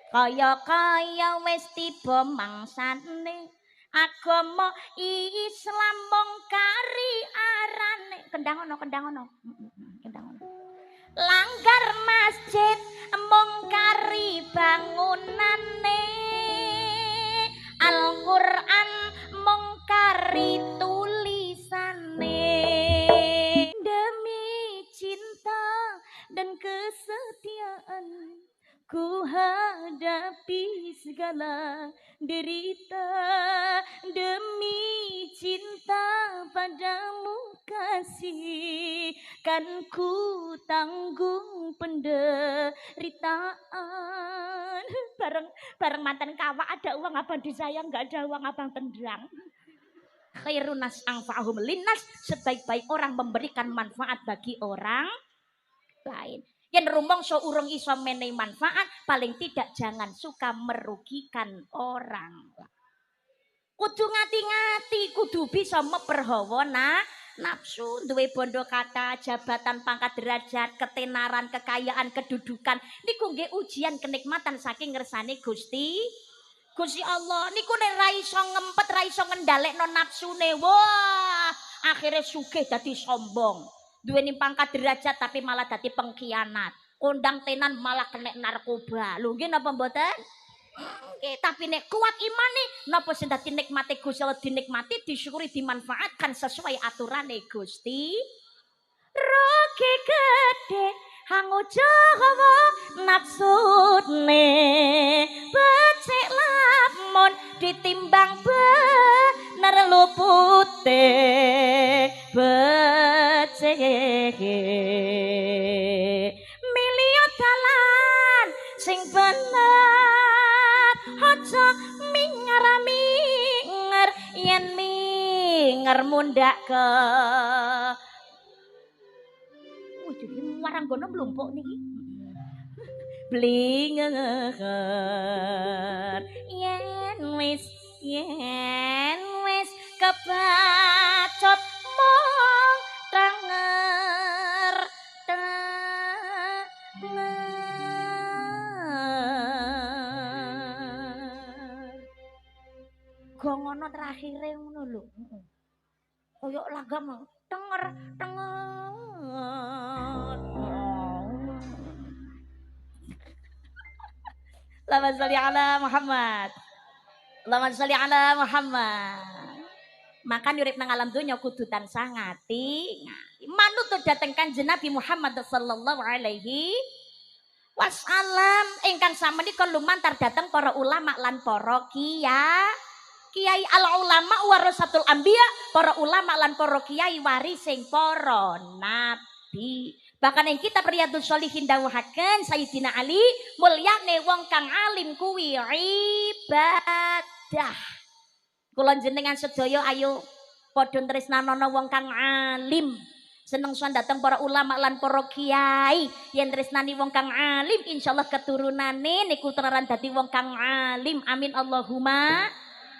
Kaya wis tiba mangsane agama Islam mung kari arane kendang ono kendang ono. Langgar masjid mung kari bangunane Al-Qur'an mung kari tulisane demi cinta dan kesetiaan ku hadapi segala derita demi cinta padamu kasih kan ku tanggung penderitaan bareng mantan kawa ada uang abang disayang nggak ada uang abang tendang khairunas anfa'ahum linnas sebaik-baik orang memberikan manfaat bagi orang lain. Yen rumangsa urung iso menehi manfaat, paling tidak jangan suka merugikan orang. Kudu ngati-ngati, kudu bisa memperhawa nafsu, duwe bondo kata, jabatan, pangkat, derajat, ketenaran, kekayaan, kedudukan. Niku nggih ujian kenikmatan saking ngersane Gusti Allah. Niku nek ra iso ngempet, ra iso ngendhalekno nafsune. Wah, akhirnya sugih dadi sombong. Duweni pangkat derajat tapi malah dadi pengkhianat. Kondang tenan malah kena narkoba. Lho nggih napa mboten? Nggih, tapi nek kuat imane napa sing dadi nikmate Gusti Allah dinikmati, disyukuri, dimanfaatkan sesuai aturane Gusti. Roke gede hangu Jawa nafsune becik lamun ditimbang bener lupute becik milio dalan sing bener aja minger yen minger mundak ke warang gono mlumpuk niki blinger yen wis kebacot mong tenger gongono terakhire ngono lho koyo lagam tenger Allahumma sholli ala Muhammad. Allahumma sholli ala Muhammad. Makan urip nang alam donya kudu tansah ngati. Manut dhateng Kanjeng Nabi Muhammad sallallahu alaihi wasallam ingkang samenika lumantar dhateng para ulama lan para kiai al ulama warasatul anbiya, para ulama lan para kiai warising para nabi. Bahkan yang kitab Riyadhus Shalihin dawuhaken Sayyidina Ali mulyane wong kang alim kuwi ibadah. Kula jenengan sedaya ayo padha tresnanana wong kang alim. Seneng sowan dateng para ulama lan para kiai. Yen tresnani wong kang alim insyaallah keturunane niku tenaran dadi wong kang alim. Amin Allahumma.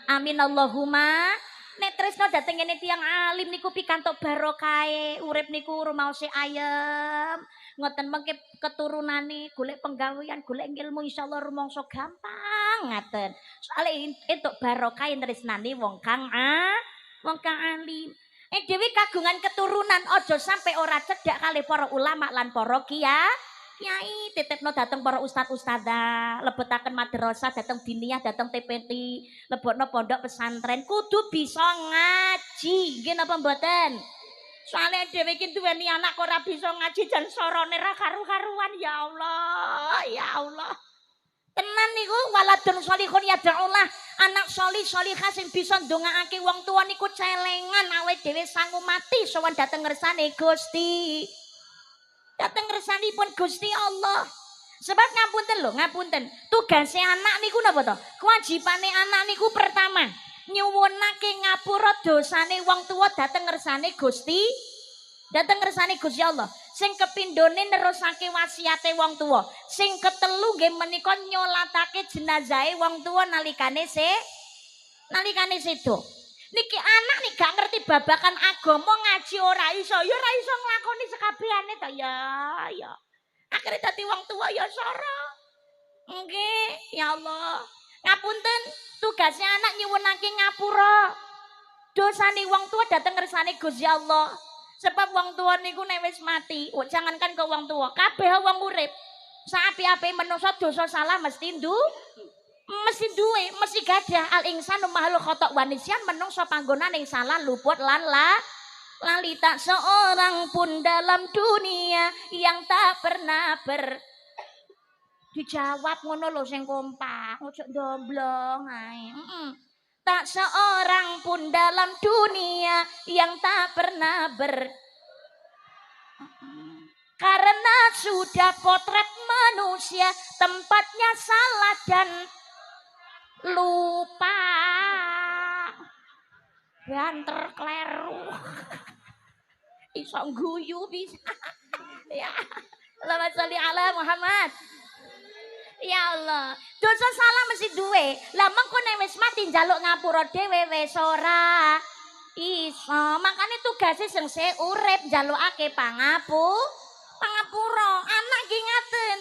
Amin Allahumma. Nek tresno dateng ngene tiyang alim niku pikantuk barokahe, urip niku rumaose ayem. Ngoten mengke keturunane golek penggawean, golek ilmu insyaallah rumangsa gampang ngaten. Soale entuk barokahe tresnane wong kang alim. Dhewe kagungan keturunan aja sampai ora cedhak kalih para ulama lan para kiai titipno dateng para ustad-ustadzah, lebetaken madrasah dateng diniyah, dateng TPT, lebokno pondok pesantren kudu bisa ngaji. Nggih napa mboten? Soale dhewe iki duweni anak ora bisa ngaji jan sorone ra karu-karuan ya Allah, ya Allah. Tenan niku waladun sholihun yad'ullah, anak sholih sholihah sing bisa ndongaake wong tuwa niku celengan awake dhewe sangu mati sowan dateng ngersane Gusti. Dateng ngersanipun Gusti Allah. Sebab ngapunten. Tugase anak niku napa to? Kewajibane anak niku pertama, nyuwunake ngapura dosane wong tuwa dateng ngersane Gusti. Dateng ngersane Gusti Allah. Sing kepindhone nerusake wasiate wong tuwa. Sing ketelu nggih menika nyolatake jenazahe wong tuwa nalikane sedo. Niki anak nih gak ngerti babakan agama ngaji ora iso nglakoni sekabehane to ya. Akhire dadi wong tua ya sara. Nggih, ya Allah. Ngapunten, tugasnya anak nyuwunake ngapura. Dosane wong tua dateng ngersane Gusti Allah. Sebab wong tua niku nek wis mati, jangankan ke wong tua, kabeh wong urip. Saapi-api manusa dosa salah mesti mesti duwe, mesti gadah. Al insanu mahal khata' wa nisyan, menungso panggonan ing salah luput lan lali. Tak seorang pun dalam dunia yang tak pernah dijawab ngono lho sing kompak, ojo domblong ae. Tak seorang pun dalam dunia yang tak pernah karena sudah potret manusia tempatnya salah dan lupa. Banter kleru. Iso guyu bisa. Ya. Allahumma sholli ala Muhammad. Ya Allah, dosa salah mesti duwe. Lah mengko nek wis mati njaluk ngapura dhewe wis ora iso. Makane tugase sing urip njalukake pangapura. Anak ki ngaten.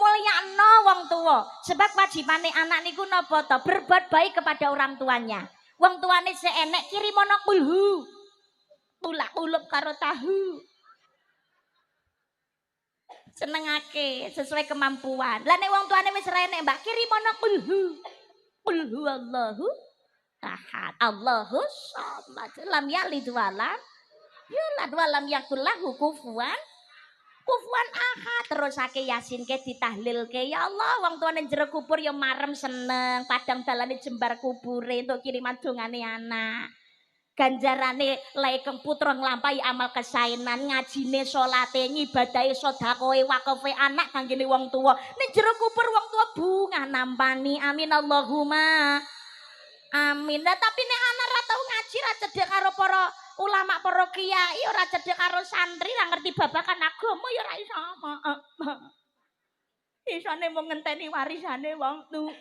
Mulyakno wong tuwa. Sebab wajibane anak niku napa to? Berbuat baik kepada orang tuanya. Wong tuane sik enek kirimono kulhu. Tulak ulup karo tahu. Senengake sesuai kemampuan. Lah nek wong tuane wis ra enek, Mbak, kirimono kulhu. Kulhu Allahu ahad. Allahus samad. Lam yalid walam yulad walam yakul lahu kufuwan ahad. Terusake Yasin ke ditahlilke. Ya Allah, wong tuane jero kubur ya marem seneng, padang dalane jembar kubure untuk kiriman dongane anak. Ganjarane laikeng putra nglampahi amal kesainan, ngajine, salate, ngibadahe, sedekahe, wakefe anak kanggene wong tuwa. Ning jero kubur wong tuwa bungah nampani. Amin Allahumma amin. Lah tapi nek anak ra tau ngaji, ra cedhek karo para ulama, para kiai, ora cedhek karo santri, ra ngerti babagan agama ya ora iso apa. Isane mung ngenteni warisane wong tuwa.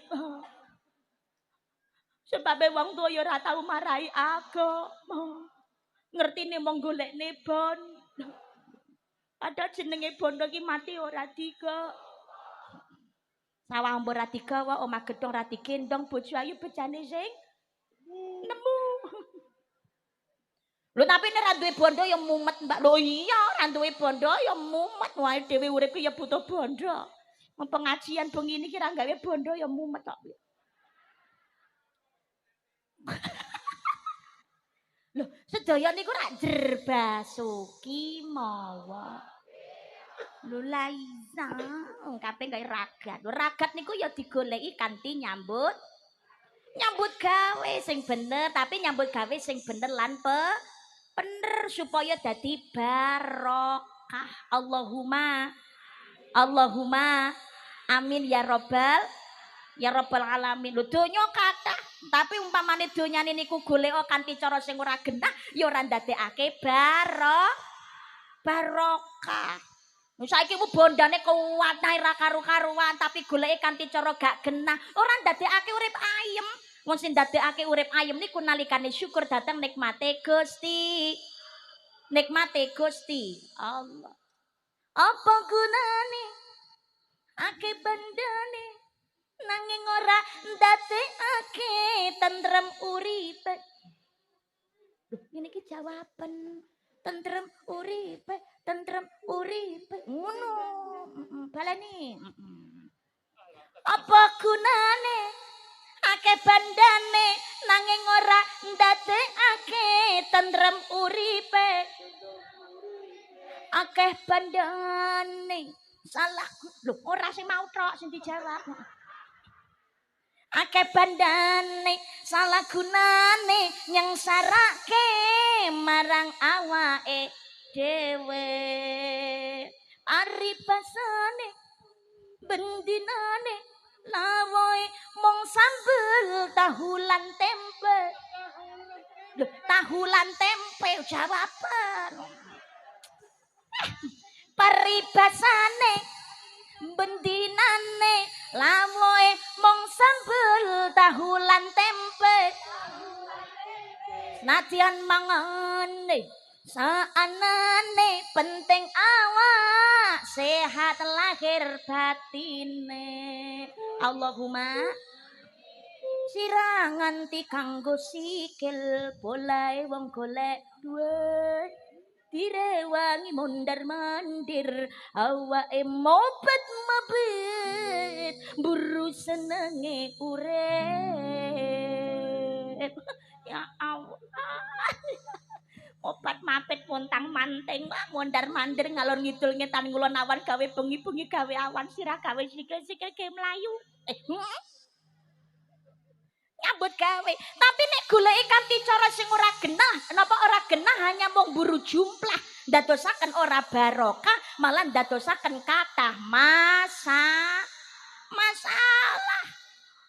Sebab wong tuwa ya ora tau marahi agama. Ngertine mung golekne bondo. Padahal jenenge bondo ki mati ora diga. Sawah mbok ora digawa, omah gedhong ora digendong, bojo ayu bejane sing nemu. Lho tapi nek ra duwe bondo ya mumet, Mbak. Lho iya, ra duwe bondo ya mumet. Wae dhewe urip ya butuh bondo. Pengajian bengi iki ra gawe bondo ya mumet kok. Loh, sedaya niku rak jerbasuki mawa. Lho la iya, kabeh gawe ragat. Lho ragat niku ya digoleki kanthi nyambut gawe sing bener, tapi nyambut gawe sing bener lan bener supaya dadi barokah. Allahumma amin ya rabbal alamin. Lho donya kathah, tapi umpamane donyane niku goleka kanthi cara sing ora genah ya ora ndadekake barokah. Saiki ku bondane kuwat ae ra karu-karuan, tapi goleke kanthi cara gak genah ora ndadekake urip ayem. Wong sing ndadekake urip ayem niku nalikane syukur dateng nikmate Gusti. Nikmate Gusti Allah. Apa gunane akeh bandane nanging ora ndadekake tentrem uripe. Lho ngene iki jawaban. Tentrem uripe. Ngono. Baleni. Apa gunane akeh bandane nanging ora ndadekake tentrem uripe. Akeh bandane salah. Lho ora sing mau tok sing dijawab. Akeh bandane salah gunane nyengsarake marang awake dhewe. Aripasane bendinane lawoe mung sambel tahu lan tempe. Loh, tahu lan tempe jawaban. Paribasane bendinane lawoe mung sambel tahu lan tempe. Nadyan mangane saanane penting awak sehat lahir batine. Allahumma sira nganti kanggo sikil boleh wong golek duit direwangi mondar mandir awake mopet mabit buru senenge urip ya Allah obat mapit pontang manting mondar mandir ngalor ngidul ngetan ngulon awan gawe bengi-bengi gawe awan sirah gawe sikil-sikil ge mlayu nyambut gawe tapi nek goleki kanthi cara sing ora genah napa ora genah hanya mung buru jumlah ndadosaken ora barokah malah ndadosaken kathah masalah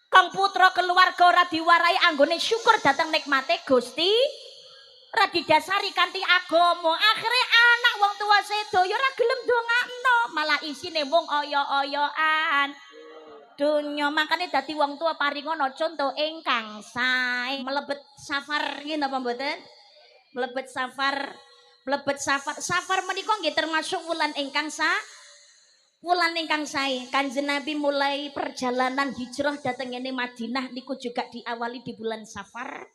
Kang putra keluarga ora diwarai anggone syukur datang nikmate Gusti ora didasari kanthi agama akhire anak wong tua sedaya ora gelem ndongakno malah isine mung oyo-oyoan dunya makane dadi wong tua paringono contoh ingkang sae mlebet safar nggih napa mboten mlebet safar menika nggih termasuk wulan ingkang sae Kanjeng Nabi mulai perjalanan hijrah dateng ngene Madinah niku juga diawali di bulan Safar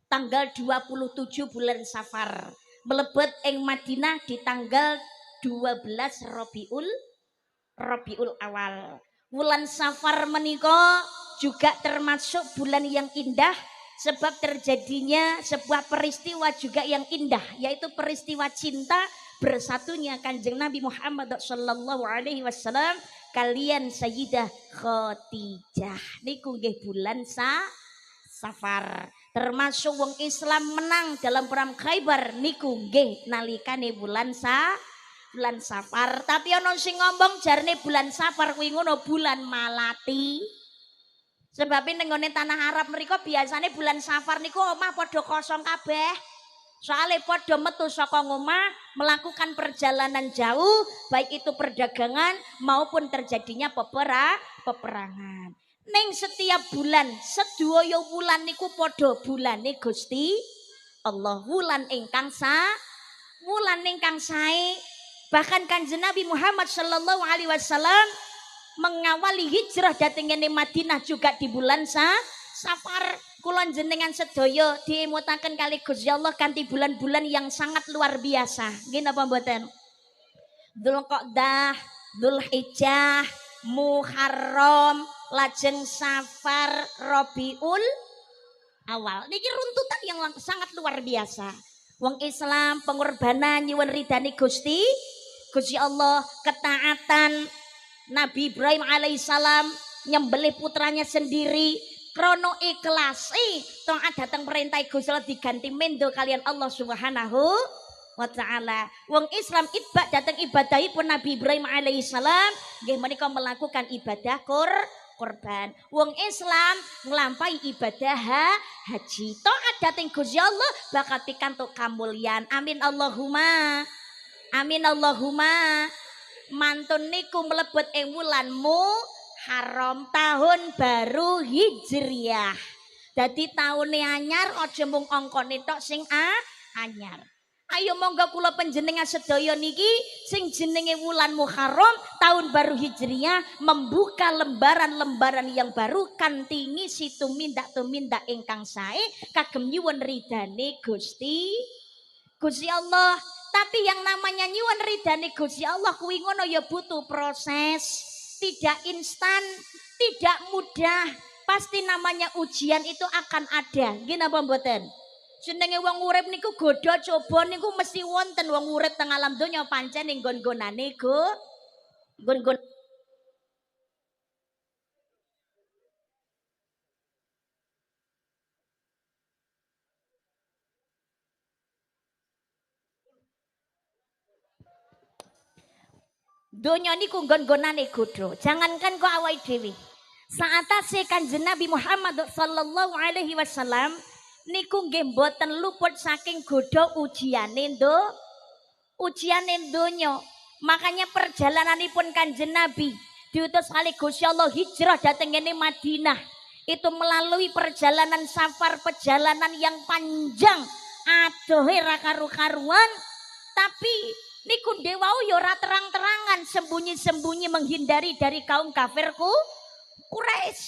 tanggal 27 bulan Safar melebet ing Madinah di tanggal 12 Rabiul Awal. Bulan Safar menika juga termasuk bulan yang indah sebab terjadinya sebuah peristiwa juga yang indah yaitu peristiwa cinta bersatunya Kanjeng Nabi Muhammad sallallahu alaihi wasallam kalian Sayyidah Khadijah niku nggih bulan Safar. Termasuk wong Islam menang dalam perang Khaibar niku nggih nalikane bulan Safar. Tapi ana sing ngomong jarene bulan Safar kuwi ngono bulan malati. Sebab ning nggone tanah Arab mriku biasane bulan Safar niku omah padha kosong kabeh. Soale padha metu saka omah melakukan perjalanan jauh baik itu perdagangan maupun terjadinya peperangan. Ning setiap bulan sedaya wulan niku padha bulane Gusti Allah wulan ingkang sae bahkan Kanjeng Nabi Muhammad sallallahu alaihi wasallam mengawali hijrah dhateng ngene Madinah juga di bulan Safar kula jenengan sedaya diemutaken kali Gusti Allah kanthi bulan-bulan yang sangat luar biasa nggih napa mboten Dzulqa'dah Dzulhijjah Muharram lajeng Safar Rabiul Awal niki runtutan yang sangat luar biasa wong Islam pengorbanan nyuwun ridani Gusti Allah ketaatan Nabi Ibrahim alaihissalam nyembelih putranya sendiri krono ikhlas taat datang perintah Gusti Allah diganti mendo kalian Allah Subhanahu wa ta'ala wong Islam itba datang ibadahipun Nabi Ibrahim alaihissalam nggih menika melakukan ibadah korban wong Islam nglampahi ibadah haji taat datang Gusti Allah bakal pikantuk kamulyan amin Allahumma mantun niku mlebet ing wulan Muharram tahun baru Hijriah dadi taune anyar aja mung angkane tok sing anyar ayo monggo kula panjenengan sedaya niki sing jenenge wulan Muharram tahun baru Hijriah membuka lembaran-lembaran yang baru kanthi ngisi tumindak ingkang sae kagem nyuwun ridane Gusti Allah tapi yang namanya nyuwun ridane Gusti Allah kuwi ngono ya butuh proses tidak instan tidak mudah pasti namanya ujian itu akan ada nggih napa mboten jenenge wong urip niku godha coba niku mesti wonten wong urip teng alam donya pancen ning nggon-nggonane nggon-nggon donya niku nggon-nggonane godha jangankan kok awake dhewe saatase Kanjeng Nabi Muhammad sallallahu alaihi wasallam niku nggih mboten luput saking godha ujiane donya makanya perjalananipun Kanjeng Nabi diutus kali Gusti Allah hijrah dhateng ngene Madinah itu melalui perjalanan safar perjalanan yang panjang adohe ra karu-karuan tapi niku dewau ya ora terang-terangan sembunyi-sembunyi menghindari dari kaum kafirku Quraisy.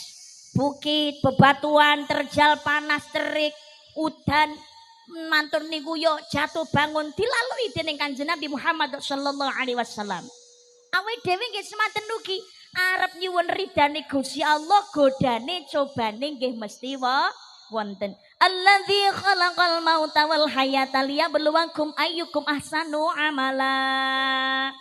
Bukit, bebatuan, terjal panas, terik, udan, mantur niku yo jatuh bangun dilalui dening Kanjeng Nabi Muhammad sallallahu alaihi wasallam. Awake dhewe nggih sematen ugi arep nyuwun ridane Gusti Allah, godane cobane nggih mesti wonten. Alladzi khalaqal mauta wal hayata liyabluwakum ayyukum ahsanu amala.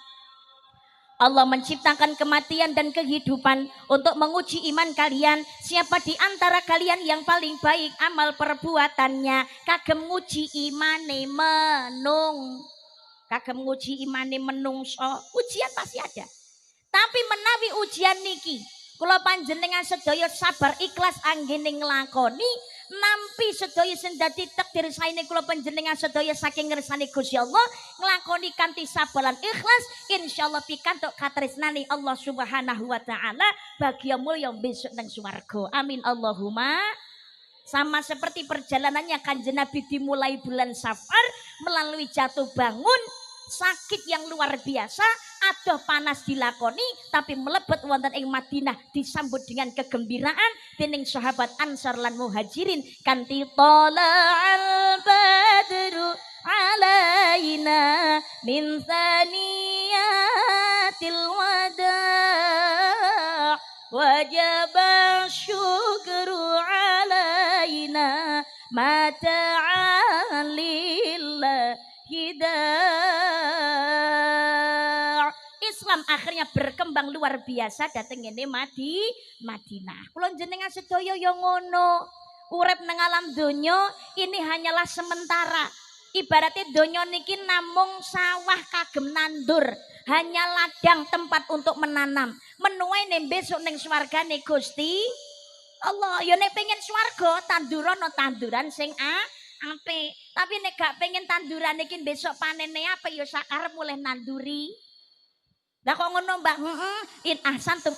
Allah menciptakan kematian dan kehidupan untuk menguji iman kalian. Siapa di antara kalian yang paling baik amal perbuatannya? Kagem nguji imane menungso. Ujian pasti ada. Tapi menawi ujian niki, kula panjenengan sedaya sabar ikhlas anggene nglakoni, nampi sedaya sing dadi takdir saene kula panjenengan sedaya saking ngersani Gusti Allah nglakoni kanthi sabaran ikhlas, insyaallah pikantuk katresnane Allah Subhanahu wa taala bahagia mulya besok nang swarga. Amin Allahumma. Sama seperti perjalanannya Kanjeng Nabi dimulai bulan Safar melalui jatuh bangun, sakit yang luar biasa, adoh panas dilakoni, tapi melebet wonten ing Madinah disambut dengan kegembiraan dening sahabat Ansar lan Muhajirin kanthi tala'al badru alaina min thaniyatil wada' wajaba syukru alaina mata'alillahi da' Islam akhirnya berkembang luar biasa dateng ngene Madinah. Kula jenengan sedaya ya ngono. Urip nang alam donya ini hanyalah sementara. Ibaratnya donya niki namung sawah kagem nandur, hanya ladang tempat untuk menanam. Menuwe ning besok ning swargane Gusti Allah. Ya nek pengen swarga tanduran sing apik. Tapi nek gak pengen tanduran iki besok panene apik ya sakarep mulih nanduri. Lah kok ngono Mbak? In ahsantum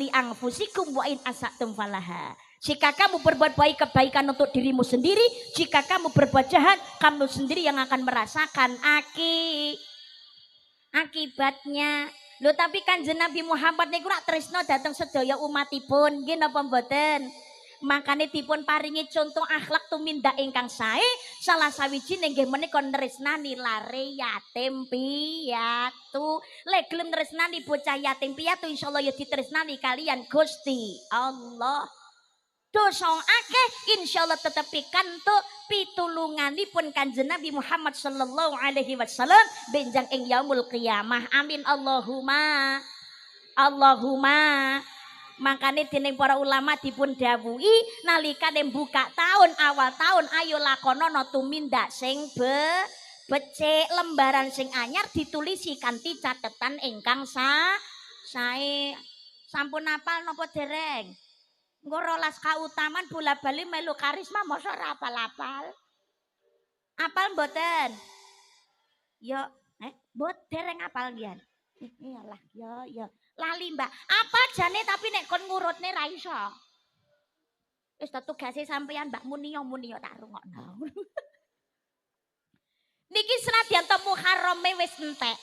li anfusikum wa in asatum falaha. Jika kamu berbuat baik kebaikan untuk dirimu sendiri, jika kamu berbuat jahat, kamu sendiri yang akan merasakan akibatnya. Lho tapi Kanjeng Nabi Muhammad niku rak tresno dhateng sedaya umatipun, nggih napa mboten? Makane dipun paringi contoh akhlak tumindak ingkang sae, salah sawijining nggih menika tresnani lare yatim piatu. Lek gelem tresnani bocah yatim piatu insyaallah ya ditresnani kalian Gusti Allah. Dosa akeh insyaallah tetep pikantuk pitulunganipun Kanjeng Nabi Muhammad sallallahu alaihi wasallam benjang ing yaumul qiyamah. Amin Allahumma. Makane dening para ulama dipun dawuhi nalikane buka tahun awal tahun ayo lakonono tumindak sing becik, lembaran sing anyar ditulisi kanthi catetan ingkang sae. Sampun apal napa dereng? Engko 12 kautaman bola-bali melu karisma mosok ora apal-apal. Apal mboten? Yo, mbot dereng apal nggih. Iyalah, yo. Lali Mbak. Apa jane tapi nek kon ngurutne ra iso. Wis tugase sampeyan Mbak Munio tak rungokno. Niki senadyan to Muharrame wis entek.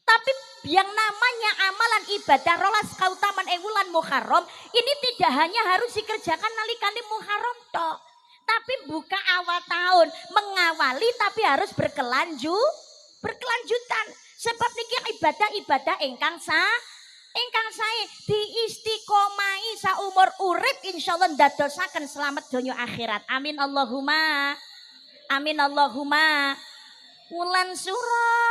Tapi yang namanya amalan ibadah rolas kautaman wulan Muharram ini tidak hanya harus dikerjakan nalikane Muharram tok. Tapi buka awal tahun, mengawali tapi harus berkelanjutan. Sebab niki ibadah ingkang sae diistiqomahi saumur urip insyaallah ndadosaken selamat donya akhirat. Amin Allahumma. Wulan sura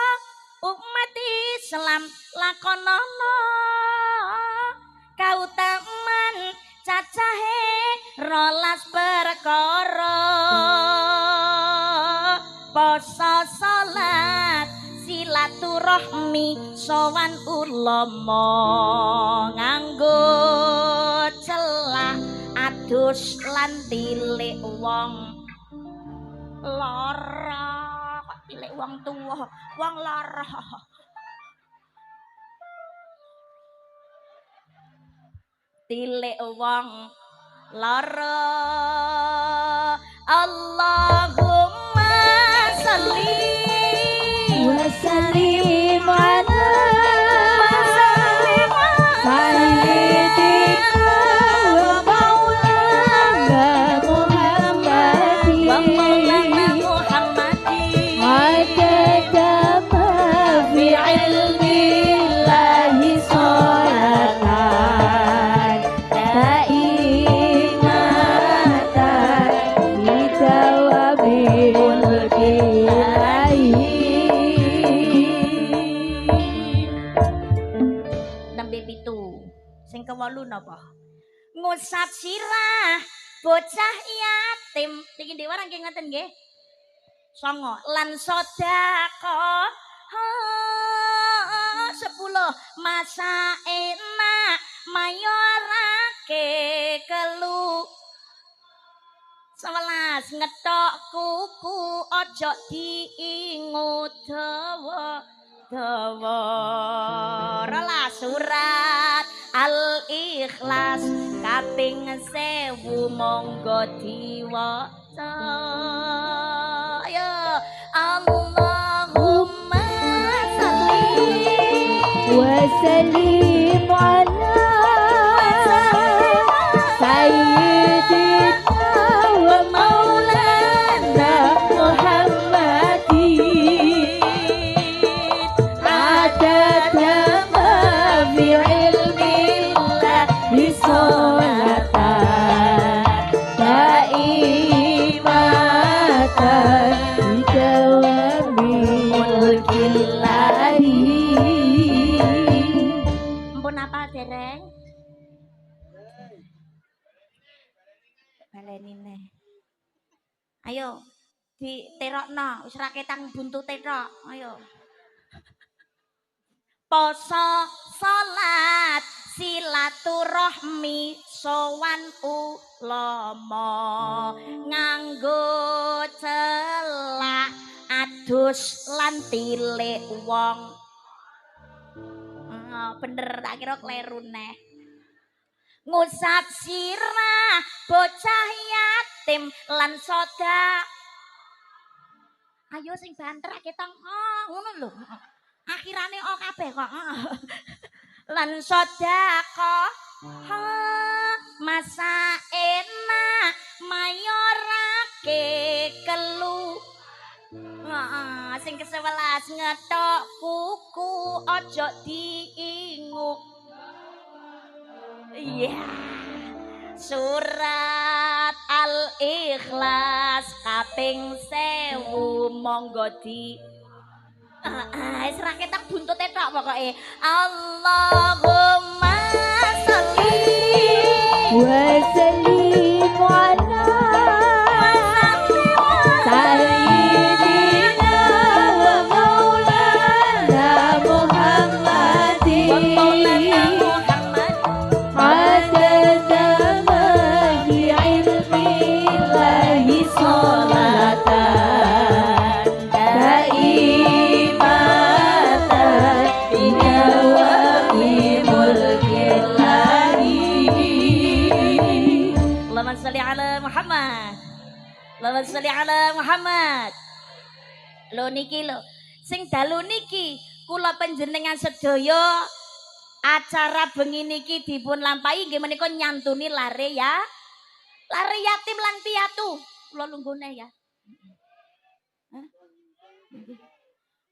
umat Islam lakonono kautaman cacahe rolas perkara poso salat silaturahmi sowan ulama nganggo celah adus lan tilik wong lara. Tilik wong tuwa, wong lara. Tilik wong lara. Allahumma sholli wa sallim ala sayyidina ngusap sirah bocah yatim iki dhewe ora nggih ngoten nggih songo lan sedekah 10 masa enak mayorake kelu 11 ngetok kuku ojo diingut dawa rela surat Al-Ikhlas kaping 1000 monggo diwaca ayo Allahumma shalli wa sallim ala sayyidina wa maulana Muhammadin adada ma fi ilmillah bisolatan daimatan bidawami mulkillahi ampun apa dereng balenine ayo diterokno wis ra ketang buntute tok ayo poso salat silaturahmi sowan ulama nganggo celak adus lan tilik wong bener tak kira kleru neh ngusap sirah bocah yatim lan soda ayo sing banter ketang ngono lho akhirane kabeh kok lan sedekah masa enak mayorake kelu sing ke-11 ngetok kuku ojo diingu iya surat Al-Ikhlas kaping 1000 monggo di wis ra ketak buntute tok pokoke Allahumma sholli wa sallim ala sayyidina wa maulana Muhammadin adada ma fi ilmillahi sholatan daimatan bidawami mulkillahi Allahumma sholli ala Muhammad Allahumma sholli ala Muhammad lho niki lho sing dalu niki kula panjenengan sedaya acara bengi niki dipun lampahi nggih menika nyantuni lare ya lare yatim lan piatu kula lunggone ya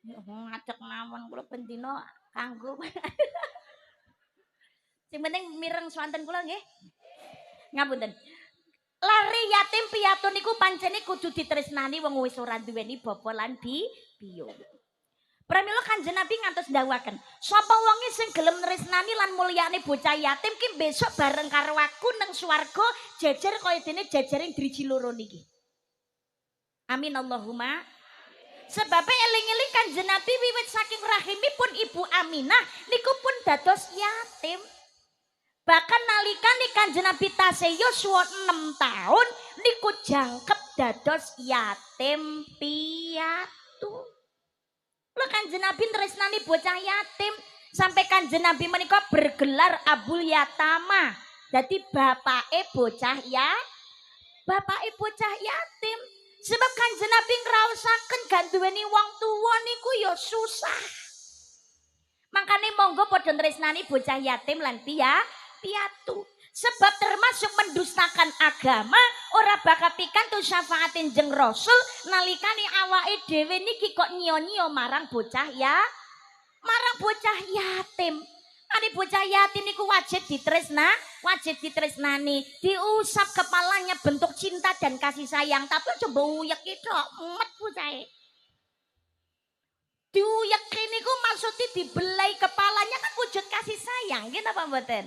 ngadeg mawon kula bendina kanggo sing penting mireng swanten kula nggih ngapunten lare yatim piatu niku pancene kudu ditresnani wong wis ora duweni bapa lan biyo pramila Kanjeng Nabi ngantos ndawaken sapa wonge sing gelem nresnani lan mulyane bocah yatim ki besok bareng karo aku nang swarga jejer kaya dene jejering driji loro niki amin Allahumma sebab eling-eling Kanjeng Nabi wiwit saking rahimipun Ibu Aminah niku pun dados yatim bahkan nalikane Kanjeng Nabi tasih yuswa 6 tahun niku jangkep dados yatim piatu lho Kanjeng Nabi tresnani bocah yatim sampai Kanjeng Nabi menika bergelar Abul Yatama dadi bapake bocah yatim sebab Kanjeng Nabi ngraosaken gak duweni wong tuwa niku ya susah makane monggo padha tresnani bocah yatim lan piatu sebab termasuk mendustakan agama ora bakal pikantuk syafaatin jeng Rasul nalikane awake dhewe niki kok nyo-nyo marang bocah yatim ane bocah yatim niku wajib ditresnani diusap kepalanya bentuk cinta dan kasih sayang tapi coba uyek tok met bocahe diuyek niku maksudnya dibelai kepalanya kan wujud kasih sayang gitu apa mboten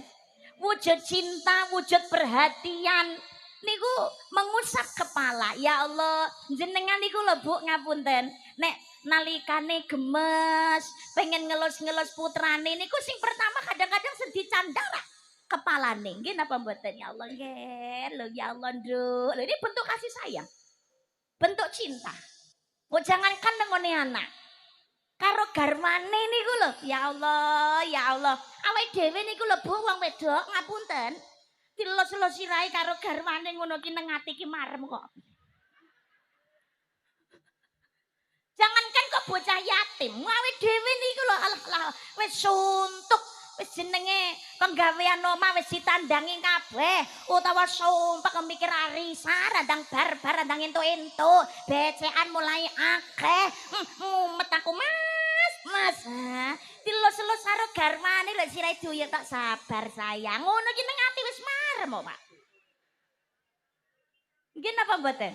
wujud cinta, wujud perhatian. Niku mengusap kepala. Ya Allah, jenengan niku lho Bu ngapunten. Nek nalikane gemes, pengen ngelus-ngelus putrane niku sing pertama kadang-kadang sedih candara kepalane. Nggih napa mboten ya Allah nggih. Lho ya Allah Nduk. Lho ini bentuk kasih sayang. Bentuk cinta. Kok jangankan nengone anak. Karo garwane niku lho, ya Allah, ya Allah. Awake dhewe niku lho Bu wong wedok ngapunten. Dilus-lus sirahe karo garwane ngono ki nang ati ki marem kok. Jangankan kok bocah yatim, awake dhewe niku lho Allah wis suntuk, wis jenenge penggawean omah wis ditandangi kabeh, utawa sumpek mikir arisan, randang bar-bar, randang entuk-entuk, becekan mulai akeh. Mumet aku Mas. Dilus-lus karo garwane lho sirahe duyung tak sabar sayang. Ngono ki nang ati wis marem kok, Pak. Nggih napa mboten?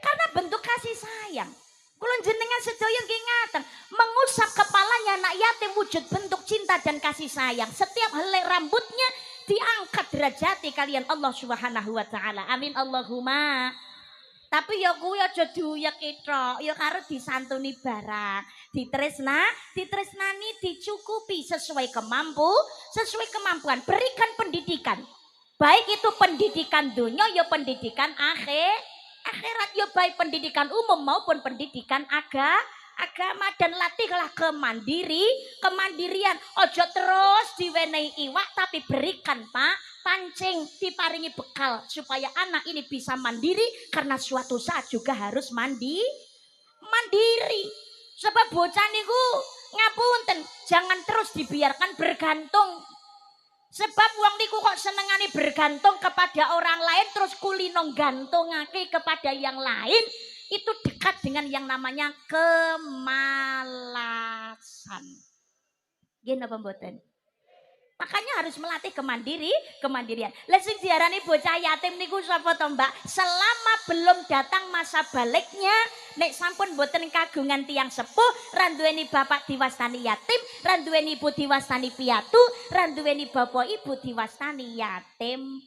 Karena bentuk kasih sayang. Kula jenengan sedaya nggih ngaten, mengusap kepalanya anak yatim wujud bentuk cinta dan kasih sayang. Setiap helai rambutnya diangkat derajati kalian Allah Subhanahu wa taala. Amin Allahumma. Tapi ya kuwi aja duyek ithok, ya karo disantuni barang. Ditresnani dicukupi sesuai kemampuan. Berikan pendidikan. Baik itu pendidikan dunia ya pendidikan akhirat ya baik pendidikan umum maupun pendidikan agama dan latihlah kemandirian. Ojo terus diwenehi iwak tapi berikan pancing, diparingi bekal supaya anak ini bisa mandiri karena suatu saat juga harus mandiri. Sebab bocah niku ngapunten, jangan terus dibiarkan bergantung. Sebab wong niku kok senengane bergantung kepada orang lain terus kulino gantungake kepada yang lain, itu dekat dengan yang namanya kemalasan. Nggih napa mboten? Makanya harus melatih kemandirian. Lah sing diarani bocah yatim niku sapa to, Mbak? Selama belum datang masa baliknya, nek sampun boten kagungan tiang sepuh, ra duweni bapak diwastani yatim, ra duweni ibu diwastani piatu, ra duweni bapak ibu diwastani yatim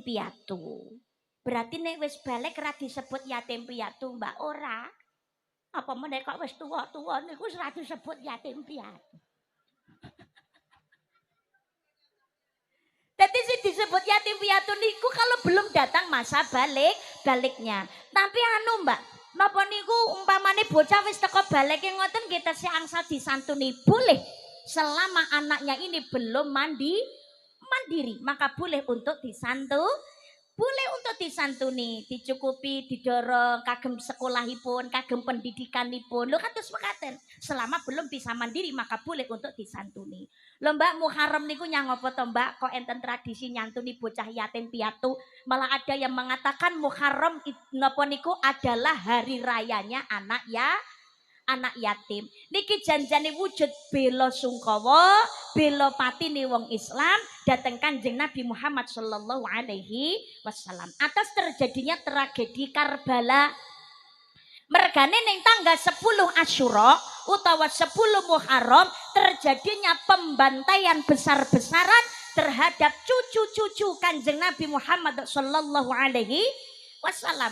piatu. Berarti nek wis balik ra disebut yatim piatu, Mbak, ora. Apa meneh kok wis tuwa-tuwa niku wis ra disebut yatim piatu. Jadi sih disebut yatim piatu niku kalau belum datang masa baliknya. Tapi anu Mbak, napa niku umpamane bocah wis teko balike ngoten kita seangsa disantuni boleh selama anaknya ini belum mandiri, maka boleh untuk disantuni, dicukupi, didorong kagem sekolahipun, kagem pendidikanipun. Lho kados mekaten. Selama belum bisa mandiri maka boleh untuk disantuni. Lho Mbak, Muharram niku nyang apa to Mbak? Kok enten tradisi nyantuni bocah yatim piatu? Malah ada yang mengatakan Muharram napa niku adalah hari rayanya anak yatim. Niki janjane wujud bela sungkawa, bela patine wong Islam dateng Kanjeng Nabi Muhammad sallallahu alaihi wasallam atas terjadinya tragedi Karbala. Mergane ning tanggal 10 Asyura utawa 10 Muharram terjadinya pembantaian besar-besaran terhadap cucu-cucu Kanjeng Nabi Muhammad sallallahu alaihi wasallam.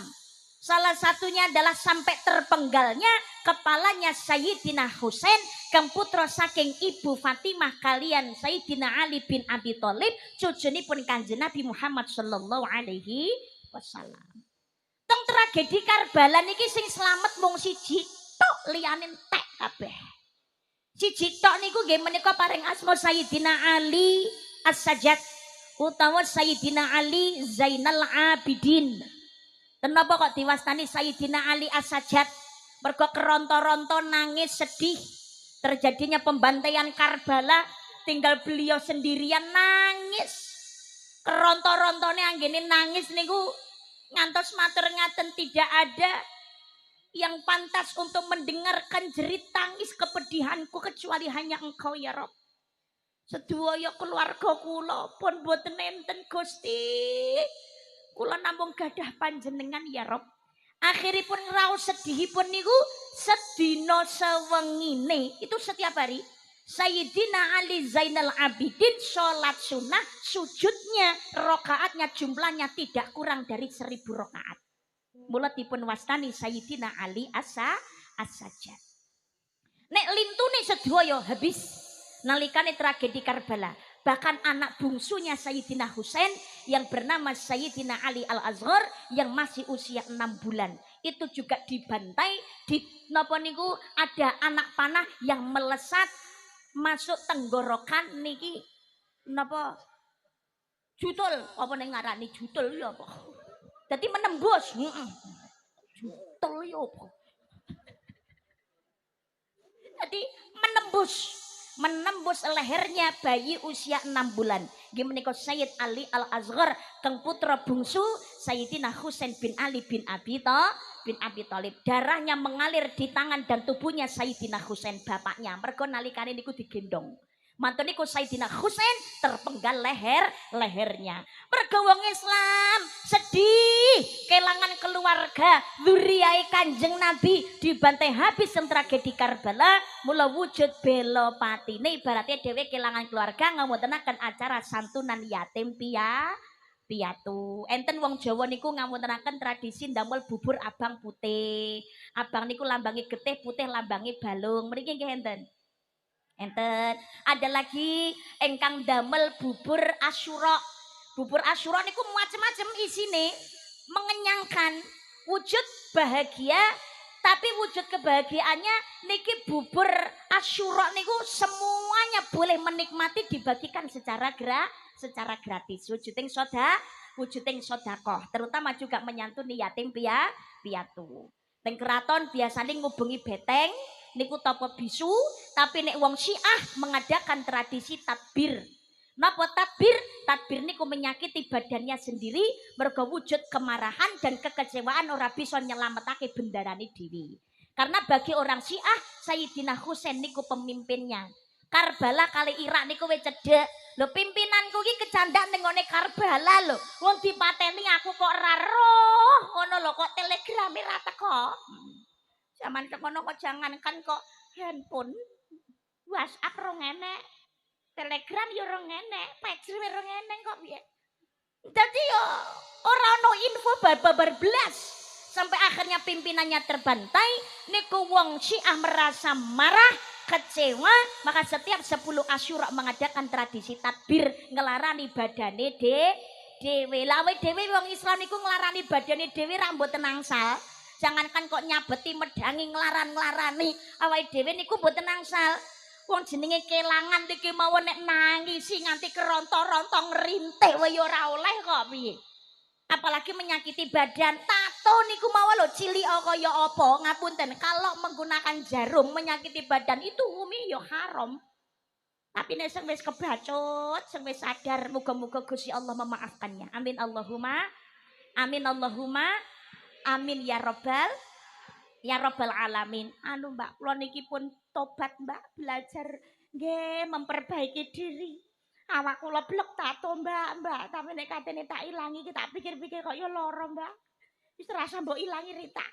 Salah satunya adalah sampai terpenggalnya kepalanya Sayyidina Husain kang putra saking Ibu Fatimah kalian Sayyidina Ali bin Abi Thalib cucunipun Kanjeng Nabi Muhammad sallallahu alaihi wasallam. Teng tragedi Karbala niki sing slamet mung siji tok, liyane entek kabeh. Siji tok niku nggih menika paring asma Sayyidina Ali As-Sajjad utawa Sayyidina Ali Zainal Abidin. Kenapa kok diwastani Sayyidina Ali As-Sajjad? Mergo keronto-ronto nangis sedih terjadinya pembantaian Karbala, tinggal beliau sendirian nangis. Keronto-rontone anggene nangis niku ngantos matur ngaten, tidak ada yang pantas untuk mendengarkan jerit tangis kepedihanku kecuali hanya Engkau ya Rabb. Sedaya keluarga kula pun boten enten Gusti. Kula namung gadah panjenengan ya Rob. Akhiripun raos sedihipun niku sedina sewengine. Itu setiap hari. Sayyidina Ali Zainal Abidin sholat sunnah, sujudnya, rokaatnya jumlahnya tidak kurang dari 1000 rokaat. Mula dipun wastani Sayyidina Ali as-Sajjad. Nek lintune sedaya habis nalikane tragedi Karbala. Bahkan anak bungsunya Sayyidina Husain yang bernama Sayyidina Ali Al-Azhar yang masih usia 6 bulan. Itu juga dibantai, di napa niku ada anak panah yang melesat masuk tenggorokan niki napa jutul apa ning ngarani jutul ya apa. Dadi menembus. Jutul ya apa. Jadi menembus lehernya bayi usia 6 bulan. Nggih menika Sayyid Ali Al-Azhar kang putra bungsu Sayyidina Husain bin Ali bin Abi Thalib. Darahnya mengalir di tangan dan tubuhnya Sayyidina Husain bapaknya. Mergo nalikane niku digendong. Mantun niku Sayyidina Husain terpenggal lehernya. Mergo wong Islam sedih kelangan keluarga dzurriyae Kanjeng Nabi dibantai habis yang tragedi Karbala. Mula wujud bela patine ibaratnya dhewe kelangan keluarga ngamuntenaken acara santunan yatim piatu. Enten wong Jawa niku ngamuntenaken tradisi ndamel bubur abang putih. Abang niku lambangi getih, putih lambangi balung. Mriki nggih enten. Enten. Ada lagi engkang damel bubur Asyura. Bubur Asyura niku macam-macam isine, mengenyangkan, wujud bahagia, tapi wujud kebahagiaannya niki bubur Asyura niku semuanya boleh menikmati dibagikan secara gratis. Wujuding sedekah, terutama juga menyantuni yatim piatu. Teng keraton biasanya ngubengi beteng niku tapa bisu, tapi nek wong Syiah mengadakan tradisi tadbir. Napa tadbir? Tadbir niku menyakiti badannya sendiri mergo wujud kemarahan dan kekecewaan ora bisa nyelametake bendarane dhewe. Karena bagi orang Syiah Sayyidina Husain niku pemimpinnya. Karbala kali Irak niku wis cedhek. Lho pimpinanku iki kecandak ning ngene Karbala lho. Wong dipateni aku kok ora roh. Ngono lho kok telegrame ra teko. Zaman tekono kok jangankan kok handphone, WhatsApp rong enek, Telegram yo rong enek, pager rong enek kok piye. Dadi yo ora ono info babar blas. Sampai akhirnya pimpinannya terbantai, niku wong Syiah merasa marah, kecewa, maka setiap 10 Asyura mengadakan tradisi tadbir ngelarani badane dhewe. Lawe dhewe wong Islam niku nglarani badane dhewe ra mboten angsal. Jangankan kok nyabeti medangi nglaran-nglarani awake dhewe niku mboten angsal. Wong jenenge kelangan iki mawon nek nangisi nganti keronto-ronto ngrintih wae ora oleh kok piye. Apalagi menyakiti badan. Tato niku mawon lho cilik kaya apa ngapunten kalau menggunakan jarum menyakiti badan itu umi ya haram. Tapi nek sing wis kebacut, sing wis sadar muga-muga Gusti Allah memaafkannya. Amin Allahumma. Amin Allahumma. Amin ya robbal alamin. Anu Mbak, kula niki pun tobat Mbak, belajar nggih memperbaiki diri. Awak kula blek tato Mbak, tapi nek katene tak ilangi iki tak pikir-pikir kok ya lara Mbak. Wis rasa mbok ilangi rita.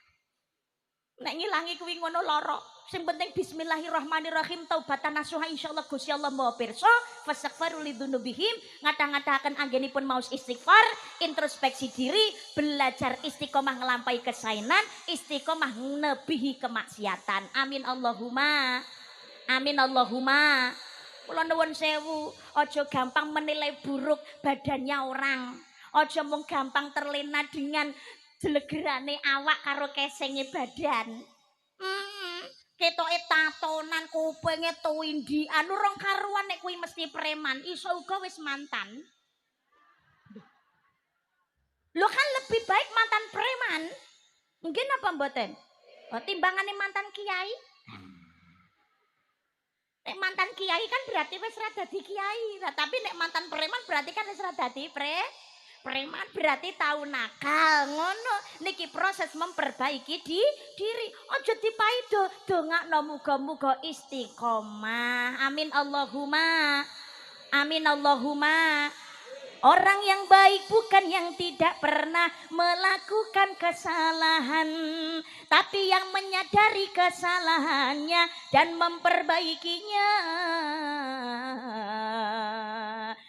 Nek ngilangi kuwi ngono lara. Sing penting bismillahirrahmanirrahim taubatan nasuha insyaallah Gusti Allah Maha pirsa fastaghfiru lidzunubihim ngata-ngataken anggenipun maos istighfar, introspeksi diri, belajar istiqomah ngelampaui kesainan, istiqomah nebihi kemaksiatan. Amin Allahumma. Amin Allahumma. Kula nuwun sewu, aja gampang menilai buruk badannya orang. Aja mung gampang terlena dengan jelegerane awak karo kesenge badan. Ketoke tatonan, kupinge tuindikan, urung karuan nek kuwi mesti preman, iso uga wis mantan. Lho kan lebih baik mantan preman. Mungkin apa mboten? Oh, timbangane mantan kiai. Nek mantan kiai kan berarti wis ra dadi kiai. Nah, tapi nek mantan preman berarti kan wis ra dadi preman berarti tahu nakal ngono. Niki proses memperbaiki diri. Aja dipaido, dongakno muga-muga istiqomah. Amin Allahumma. Amin Allahumma. Orang yang baik bukan yang tidak pernah melakukan kesalahan, tapi yang menyadari kesalahannya dan memperbaikinya.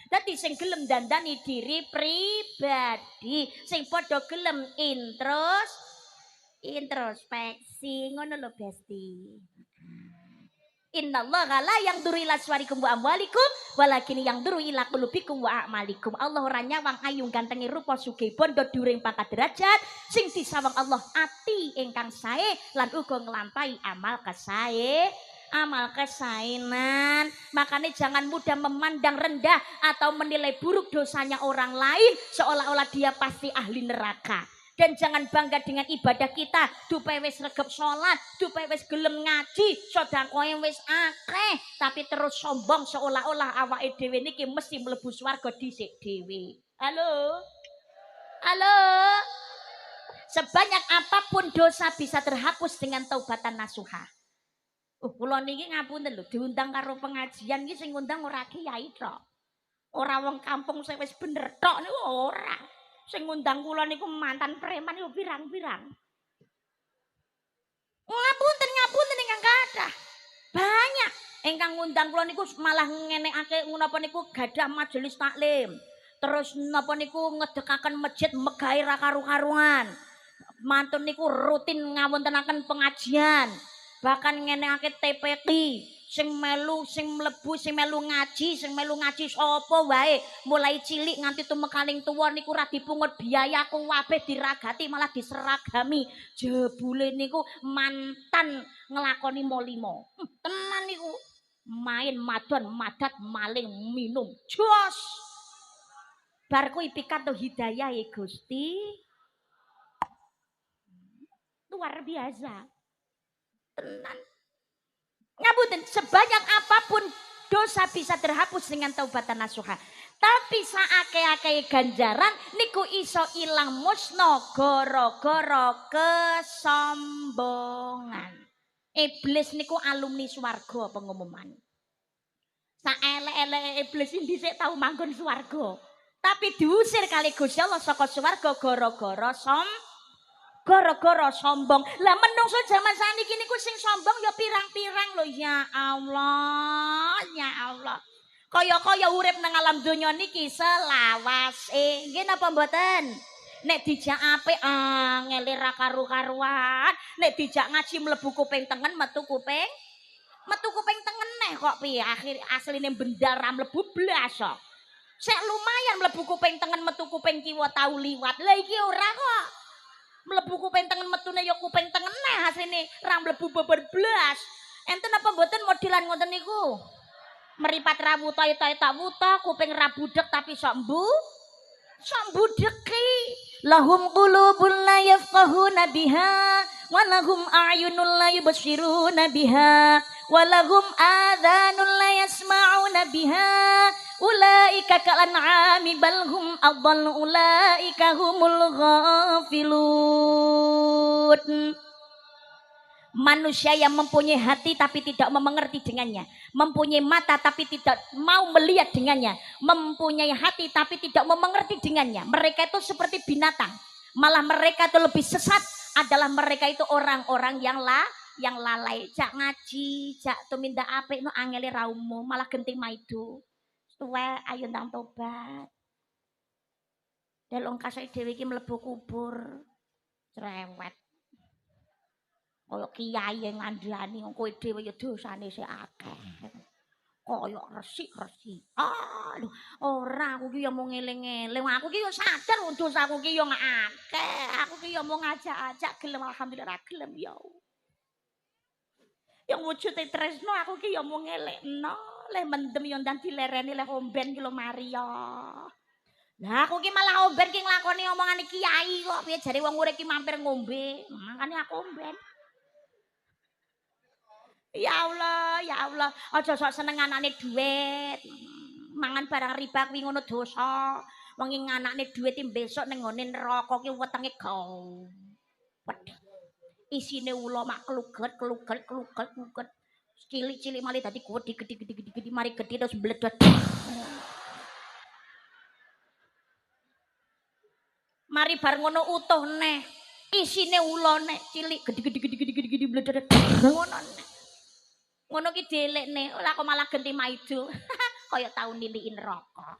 Dadi sing gelem dandani diri pribadi, sing padha gelem introspeksi ngono lho Besti. Innallaha la yangduru ila suwarikum wa amwalikum walakin yangduru ila qulubikum wa a'malikum. Allah ora nyawang ayu gantengi rupa sugih bondo dhuwuring pangkat derajat, sing disawang Allah ati ingkang sae lan uga nglampahi amal kesaenan. Makanya jangan mudah memandang rendah atau menilai buruk dosanya orang lain seolah-olah dia pasti ahli neraka. Dan jangan bangga dengan ibadah kita. Dupe wis regep sholat, dupe wis gelem ngaji, sedekah wis akeh, tapi terus sombong seolah-olah awake dhewe niki mesti mlebu swarga dhisik dhewe. Halo? Halo? Sebanyak apapun dosa bisa terhapus dengan taubatan nasuha. Kula niki ngapunten lho, diundang karo pengajian iki sing ngundang ora kiai tok. Ora wong kampung sing wis bener tok niku ora. Sing ngundang kula niku mantan preman niku pirang-pirang. Ngapunten ingkang kathah. Banyak ingkang ngundang kula niku malah ngenekake napa niku gadah majelis taklim. Terus napa niku ngedekaken masjid megahe ra karu-karuan. Mantun niku rutin ngawontenaken pengajian. Bahkan ngenekake TPQ. Sing melu ngaji sapa wae mulai cilik nganti tumekaning tuwa niku ora dipungut biaya kabeh diragati malah diseragami jebule niku mantan nglakoni molimo tenan niku main madon madat maling minum jos bar kuwi pikantuk hidayah ya Gusti luar biasa tenan. Ngapunten, sebanyak apapun dosa bisa terhapus dengan taubatan nasuha. Tapi saake-ake ganjaran niku iso ilang musno gara-gara kesombongan. Iblis niku alumni swarga pengumuman. Saelek-elek iblis iki dhisik tau manggon swarga. Tapi diusir kali Gusti Allah saka swarga gara-gara sombong. Lah menungso jaman saniki niku sing sombong ya pirang-pirang lho ya Allah. Ya Allah. Kaya-kaya urip nang alam donya niki selawase. Nggih napa mboten? Nek dijak apik angel ra karu-karuan. Nek dijak ngaji mlebu kuping tengen metu kuping tengen neh kok piye asline benda ra mlebu blas kok. Sek lumayan mlebu kuping tengen metu kuping kiwa tau liwat. Lah iki ora kok. Mlebu kuping tengen metune ya kuping tengen neh asline ra mlebu beber blas. Enten apa mboten modelan ngoten niku? Meripat ra wuta eta wuta, kuping ra budek tapi sok budeki. Lahum qulubun la yafqahuna biha wa lahum a'yunun la yubsiruna biha wa lahum adhanun la yasma'una biha. Ulaika kal'an'ami bal hum adall ulaika humul ghafilun. Manusia yang mempunyai hati tapi tidak mengerti dengannya, mempunyai mata tapi tidak mau melihat dengannya, mempunyai hati tapi tidak mengerti dengannya, mereka itu seperti binatang. Malah mereka itu lebih sesat adalah mereka itu orang-orang yang lalai. Jak ngaji, jak tumindak apik no angele ra umum, malah genting maido. Tuwek ayo ndang tobat. Delong kasih dhewe iki mlebu kubur. Cerewet. Kaya kiai ngandhani kowe dhewe ya dosane sik akeh. Kaya resik-resik. Aduh, ora aku ki ya mung eling-eling. Aku ki ya sadar dosaku ki ya akeh. Aku ki ya mung ngajak-ajak gelem alhamdulillah gelem ya. Yang wujude tresno aku ki ya mung ngelekno. Leh mendem yo ndang dilereni leh omben ki lho Maria. Lah aku ki malah omben ki nglakoni omongane kiai kok piye jare wong urip ki mampir ngombe. Makane aku omben. Ya Allah, aja sok seneng anakne dhuwit. Mangan barang riba kuwi ngono dosa. Wong ing anakne dhuwit iki besok ning ngone neraka ki wetenge gaw. Isine ula mak kluget. Cilik-cilik malih dadi gede mari gede terus mbledot. Mari bar ngono utuh neh. Isine ulone cilik gede bledet. Ngono neh. Ngono ki dilekne, ora kok malah genti maido. Kaya tau niliki neraka.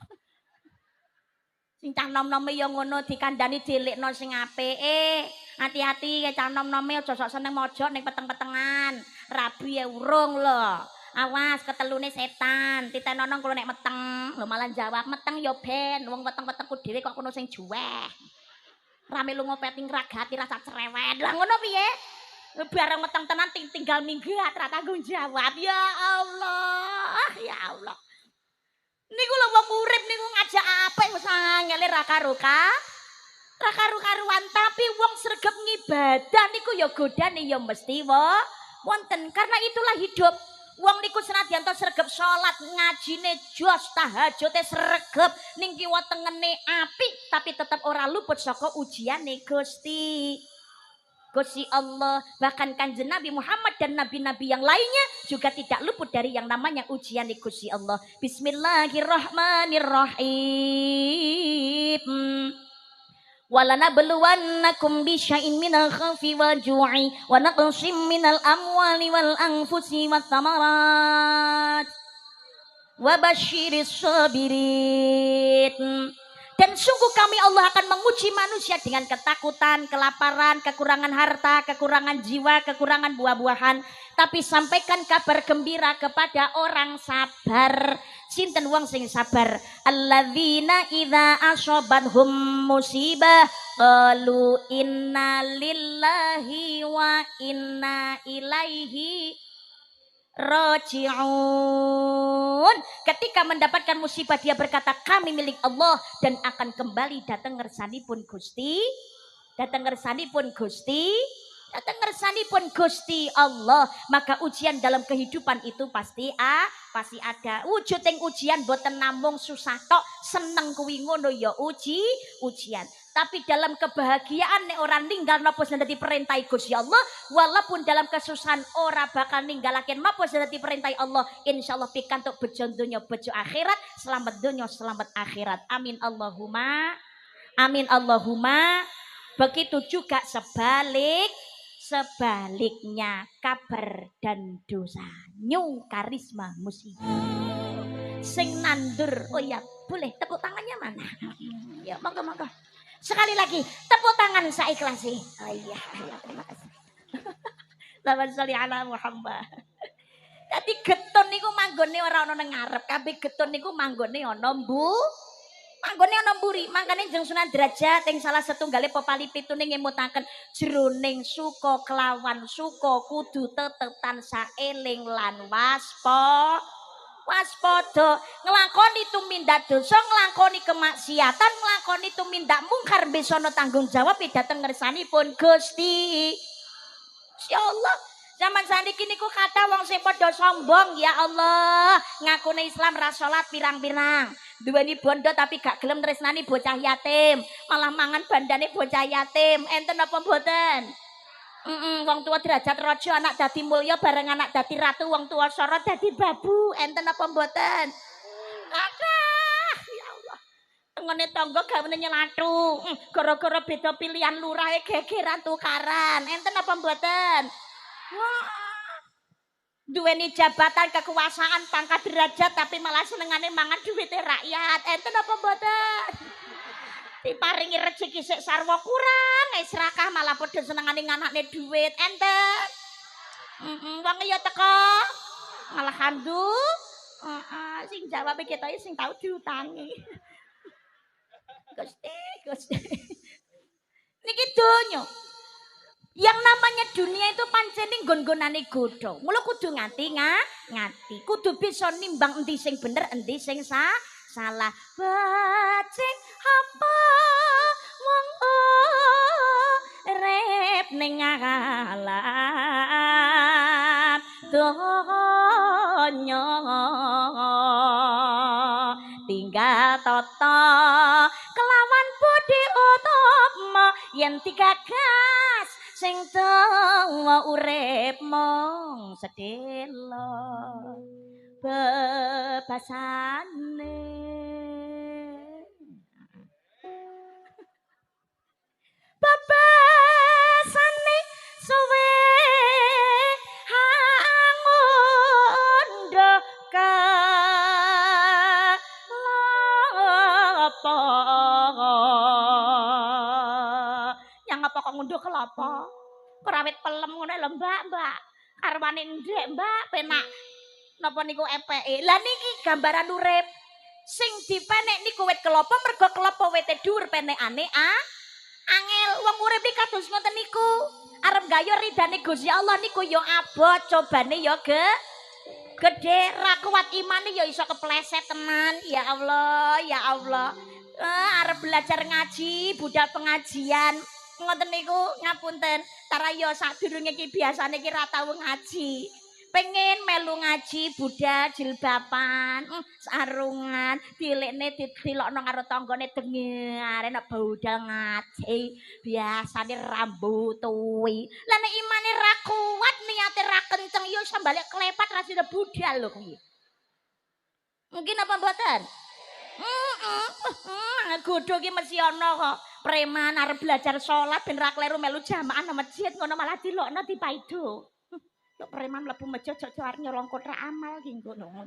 Sing cah nom-nome ya ngono dikandani dilekno sing apik. Hati-hati ya cah nom-nome aja sok seneng mojok ning peteng-petengan. Rabi ya urung lho. Awas ketelune setan. Titenono kulo nek meteng. Lho malah jawab meteng ya ben. Wong weteng-wetengku dhewe kok kono sing juweh. Rame lunga peting ragati rasa cerewet. Lah ngono piye? Bareng meteng tenan tinggal minggat ra tanggung jawab. Ya Allah, ya Allah. Niku lho wong urip niku ngajak apik wis angel ra karu-karuan tapi wong sregep ngibadah niku ya godane ya mesti wonten karena itulah hidup. Wong niku senadyan to sregep salat, ngajine jos, tahajute sregep, ning kiwa tengene apik tapi tetep ora luput saka ujiane Gusti. Gusti Allah, bahkan Kanjeng Nabi Muhammad dan nabi-nabi yang lainnya juga tidak luput dari yang namanya ujian di Gusti Allah. Bismillahirrahmanirrahim. Walanabluwannakum bisya'in minal khawfi wal ju'i wa naqsim minal amwali wal anfusi wat thamarat wa basyiris sabirin. Dan sungguh kami Allah akan menguji manusia dengan ketakutan, kelaparan, kekurangan harta, kekurangan jiwa, kekurangan buah-buahan. Tapi sampaikan kabar gembira kepada orang sabar. Sinten wong sing sabar? Alladzina idza asobathum musibah qalu inna lillahi wa inna ilaihi raji'un. Ketika mendapatkan musibah dia berkata kami milik Allah dan akan kembali datang ngersanipun Gusti. Datang ngersanipun Gusti. Datang ngersanipun Gusti Allah. Maka ujian dalam kehidupan itu pasti ada. Wujud yang ujian boten namung susah tok, seneng kuwi ngono ya ujian. Tapi dalam kebahagiaan nek ora ninggal napa sing dadi perintah Gusti Allah, walaupun dalam kesusahan ora bakal ninggalaken napa sing dadi perintah Allah, insyaallah pikantuk bejo donya bejo akhirat, selamat donya selamat akhirat. Amin Allahumma. Amin Allahumma. Begitu juga sebaliknya kabar dan dosa. New karisma musibah. Sing nandur. Oh ya, boleh tepuk tangannya mana? Ya, monggo. Sekali lagi, tepuk tangan saikhlasih. Oh iya, terima kasih. Selamat sholli ala Muhammad. Dadi getun niku manggone ora ana nang ngarep, kabeh getun niku manggone ana manggone ana mburi. Mangkane Jeng Sunan Derajat ing salah setunggale pepali pitune ngemutaken jroning suka kelawan suka kudu tetep tansah eling lan waspada nglakoni tumindak dosa, nglakoni kemaksiatan, nglakoni tumindak mungkar besana tanggung jawab dhateng ngersanipun Gusti. Insyaallah zaman saniki niku kata wong sing padha sombong ya Allah, ngakune Islam ra salat pirang-pirang, duweni bondo tapi gak gelem tresnani bocah yatim, malah mangan bandane bocah yatim. Enten apa mboten? Wong tua derajat raja, anak dadi mulya bareng anak dadi ratu, wong tua sorot dadi babu. Enten apa mboten? Aduh, ya Allah. Tengene tangga gawene nyelatu. Gara-gara beda pilihan lurahe gegeran tukaran. Enten apa mboten? Wah. Duweni jabatan kekuasaan pangkat derajat tapi malah senengane mangan duwite rakyat. Enten apa mboten? Diparingi rezeki sik sarwa kurang, serakah malah padha senengane nganakne duit. Enten. Wong ya teko malah handuk. Sing jawab kita sing tau diutangi. Gusti. Niki donya. Yang namanya dunia itu pancen nggon-gonane godho. Mula kudu ngati. Kudu bisa nimbang endi sing bener, endi sing salah. Bajing apa wong urip ning alam donya tinggal tata kelawan budi utama yen digagas sing dawa urip mong sedelo bebasane. ngapa kok ngundhuh kelapa. Kerawit pelem ngono lho, Mbak. Karwane ndek, Mbak, penak napa niku epeke. Lah niki gambaran urip. Sing dipenek niku wit kelapa mergo kelapa wite dhuwur penekane angel. Wong urip iki kados ngoten niku. Arep gayo ridane Gusti Allah niku ya abot, cobane ya gede, ra kuat imane ya iso kepleset tenan. Ya Allah, ya Allah. Arep belajar ngaji, budal pengajian. Ngoten niku ngapunten. Tarayo sadurunge iki biasane iki ra tau ngaji. Pengen melu ngaji budal jilbaban, sarungan, dilekne ditilokno karo tanggane dengare nek budal ngaji. Biasane rambut tuwi. Lah nek imane ra kuat, niate ra kenceng ya sambale klepat ra sida budal lho kuwi. Mungkin apa mboten? Godho ki mesti ana kok. Preman arep belajar salat ben ra kleru melu jamaah nang masjid ngono malah dilokno dipaido. Lho preman mlebu masjid aja arep nyolong kotak amal ki ngono.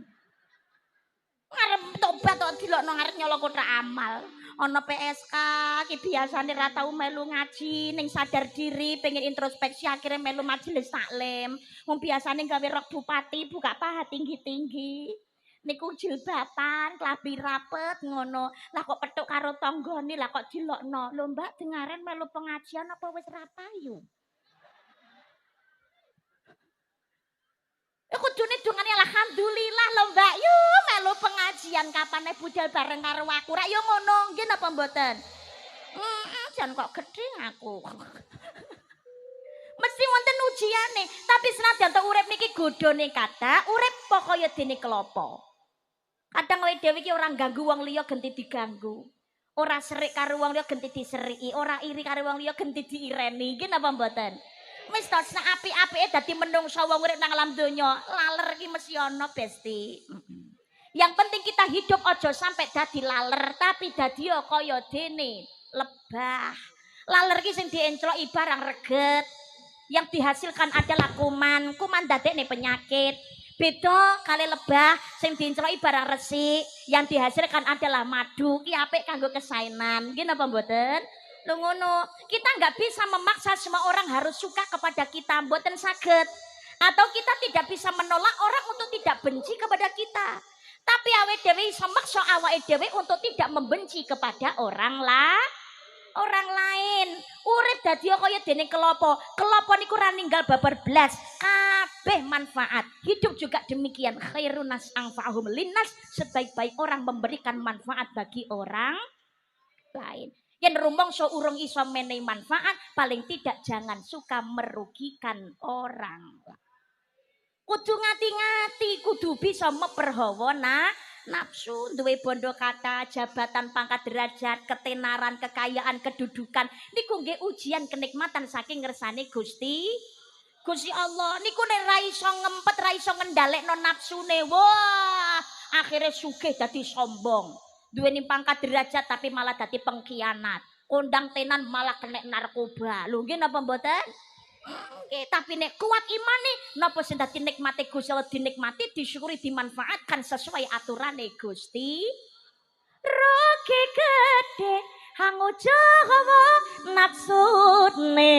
Arep tobat kok dilokno arep nyolong kotak amal. Ana PSK ki biasane ra tau melu ngaji ning sadar diri pengen introspeksi akhirnya melu majelis taklim. Wong biasane gawe rok bupati buka paha tinggi-tinggi. Niku jilbaban, klambi rapet ngono. Lah kok petuk karo tanggane, lah kok dilokno. Lho Mbak, dengaren melu pengajian apa wis ra payu? Kudune dongane alhamdulillah lho Mbak. Yo melu pengajian kapane budal bareng karo aku. Rak yo ngono, nggih napa mboten? Jan kok gedeng aku. Mesti wonten ujiane, tapi senajan to urip niki godhone kata, urip pokoke dene kelapa. Kadang awake dhewe iki ora ganggu wong liya genti diganggu. Ora serik karo wong liya genti diseriki, ora iri karo wong liya genti diireni. Nggih napa mboten? Wis to sak apik-apike dadi menungsa wong urip nang alam donya, laler iki mesti ana, Besti. Yang penting kita hidup aja sampai dadi laler, tapi dadi kaya dene lebah. Laler iki sing diencloki barang reget. Yang dihasilkan adalah kuman dadekne penyakit. Beda kali lebah sing diencloki barang resik, yang dihasilkan adalah madu. Ki apik kanggo kesaenan. Nggih napa mboten? Lho ngono. Kita nggak bisa memaksa semua orang harus suka kepada kita, mboten saged. Atau kita tidak bisa menolak orang untuk tidak benci kepada kita. Tapi awake dhewe iso maksa awake dhewe untuk tidak membenci kepada orang lain. Urip dadi kaya dene kelapa. Kelapa niku ra ninggal babar blas, kabeh manfaat. Hidup juga demikian. Khairun nas anfa'uhum linnas, sebaik-baik orang memberikan manfaat bagi orang lain. Yen rumangsa urung iso menehi manfaat, paling tidak jangan suka merugikan orang. Kudu ngati-ngati, kudu bisa meperhawa nafsu, duwe bondo kata, jabatan, pangkat derajat, ketenaran, kekayaan, kedudukan. Niku nggih ujian kenikmatan saking ngersane Gusti Allah. Niku nek ra iso ngempet, ra iso ngendhalekno nafsune. Wah, akhirnya sugih dadi sombong. Duweni pangkat derajat tapi malah dadi pengkhianat. Kondang tenan malah kena narkoba. Lho nggih napa mboten? Oke, tapi nek kuat imane napa sing dadi nikmate Gusti Allah dinikmati, disyukuri, dimanfaatkan sesuai aturane Gusti. Roke gede hangu Jawa nafsune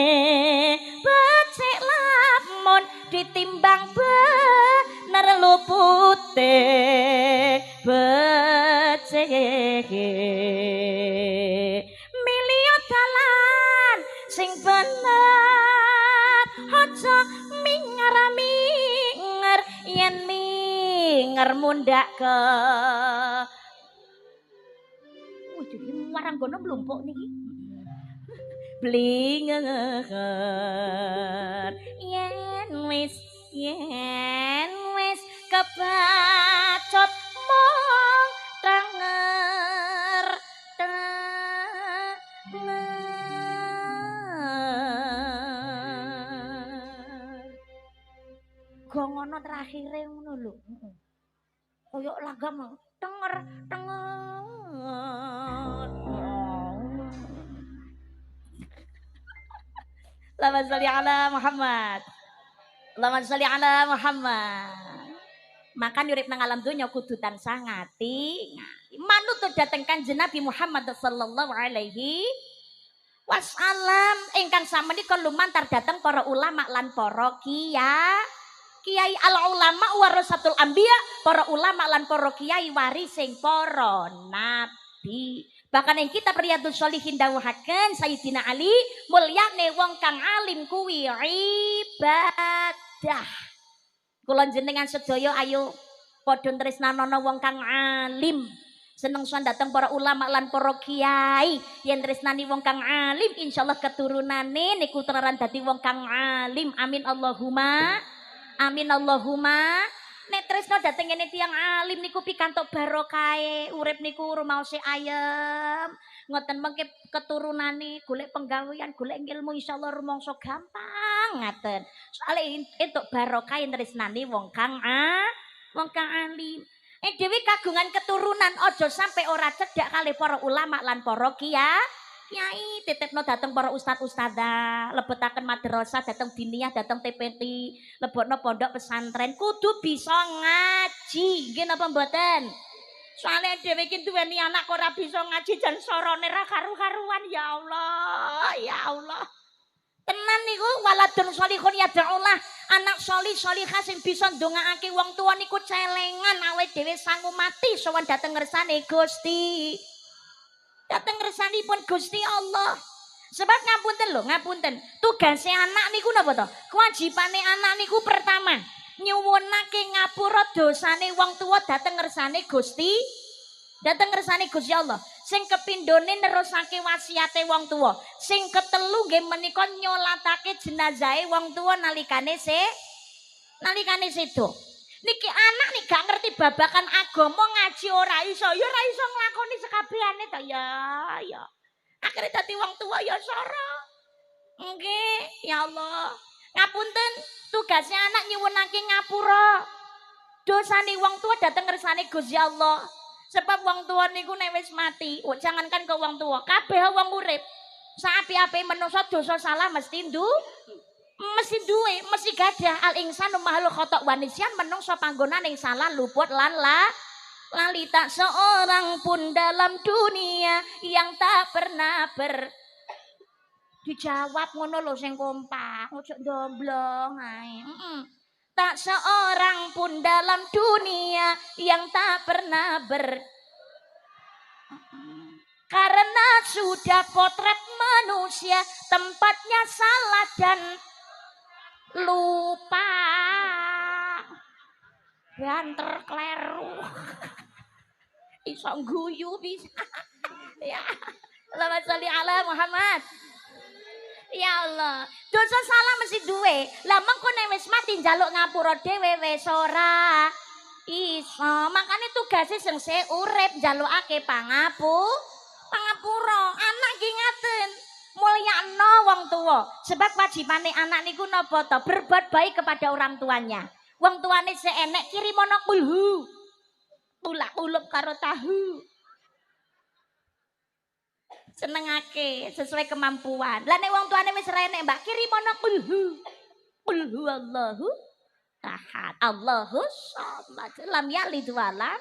becik lamun ditimbang bener lupute becik milio dalan sing bener aja minger yen minger mundak ke jadi warang gono mlumpuk niki blinger yen wis kebacot mong tanger gongono terakhire ngono lho. Koyok lagam tenger. Allahumma sholli ala Muhammad. Allahumma sholli ala Muhammad. Makan urip nang alam donya kudu tansah ngati. Manut dateng Kanjeng Nabi Muhammad sallallahu alaihi Wassalam ingkang samenika lumantar dhateng para ulama lan para kiai al ulama warasatul anbiya, para ulama lan para kiai warising para nabi. Bahkan yang kita Riyadhus Shalihin dawuhaken Sayyidina Ali, mulyane wong kang alim kuwi ibadah. Kula jenengan sedaya ayo padha tresnanana wong kang alim. Seneng sowan dateng para ulama lan para kiai. Yen tresnani wong kang alim, insyaallah keturunane niku tenaran dadi wong kang alim. Amin Allahumma. Amin Allahumma. Nek tresno dateng ngene tiyang alim niku pikantuk barokahe, urip niku rumaose ayem. Ngoten mengke keturunane golek penggawean, golek ilmu insyaallah rumangsa gampang ngaten. Soale entuk barokah tresnani wong kang alim. Dewi kagungan keturunan ojo sampai ora cedak kali para ulama lan para kiai titipno dateng para ustad-ustadzah, lebetaken madrasah dateng diniyah, dateng TPT, lebokno pondok pesantren kudu bisa ngaji. Nggih napa mboten? Soale dhewe iki duweni anak kok ora bisa ngaji jan sorone ra karu-karuan ya Allah, ya Allah. Tenan niku waladun sholihun yad'ullah, anak sholih sholihah sing bisa ndongaake wong tuwa niku celengan awake dhewe sangu mati sowan dateng ngersane Gusti. Dateng ngersanipun Gusti Allah. Sebab ngapunten lho, ngapunten. Tugase anak niku napa to? Kewajibane anak niku pertama, nyuwunake ngapura dosane wong tuwa dateng ngersane Gusti. Dateng ngersane Gusti Allah. Sing kepindhone nerusake wasiate wong tuwa. Sing ketelu nggih menika nyolatake jenazahe wong tuwa nalikane sedo. Niki anak nih gak ngerti babakan agama ngaji ora iso, ya ora iso nglakoni sekabehane to ya. Akhire dadi wong tua ya sora. Nggih, ya Allah. Ngapunten, tugasnya anak nyuwunake ngapura dosane wong tua dateng ngersane Gusti Allah. Sebab wong tua niku nek wis mati, jangankan ke wong tua, kabeh wong urip. Saapi-api menungso dosa salah mesti duwe, mesti gadah. Al insanu mahluk khata' wa nisyan, menungso panggonan ing salah luput lan lali. Tak seorang pun dalam dunia yang tak pernah dijawab ngono lho sing kompak, ojo domblong ae. Tak seorang pun dalam dunia yang tak pernah karena sudah potret manusia tempatnya salah dan lupa dan terkleru. Iso guyu bisa. Ya. Allahumma sholli ala Muhammad. Ya Allah, dosa salah mesti duwe. Lah mengko nek wis mati njaluk ngapura dhewe wis ora iso. Makane tugase sing urip njalukake pangapura. Anak ki ngaten. Mulyakno wong tuwa. Sebab wajibane anak niku napa to? Berbuat baik kepada orang tuanya. Wong tuane sik enek kirimono kulhu. Ulak-ulup karo tahu. Senengake sesuai kemampuan. Lah nek wong tuane wis ora enek, Mbak, kirimono kulhu. Kulhu Allahu ahad. Allahus samad. Lam yalid walam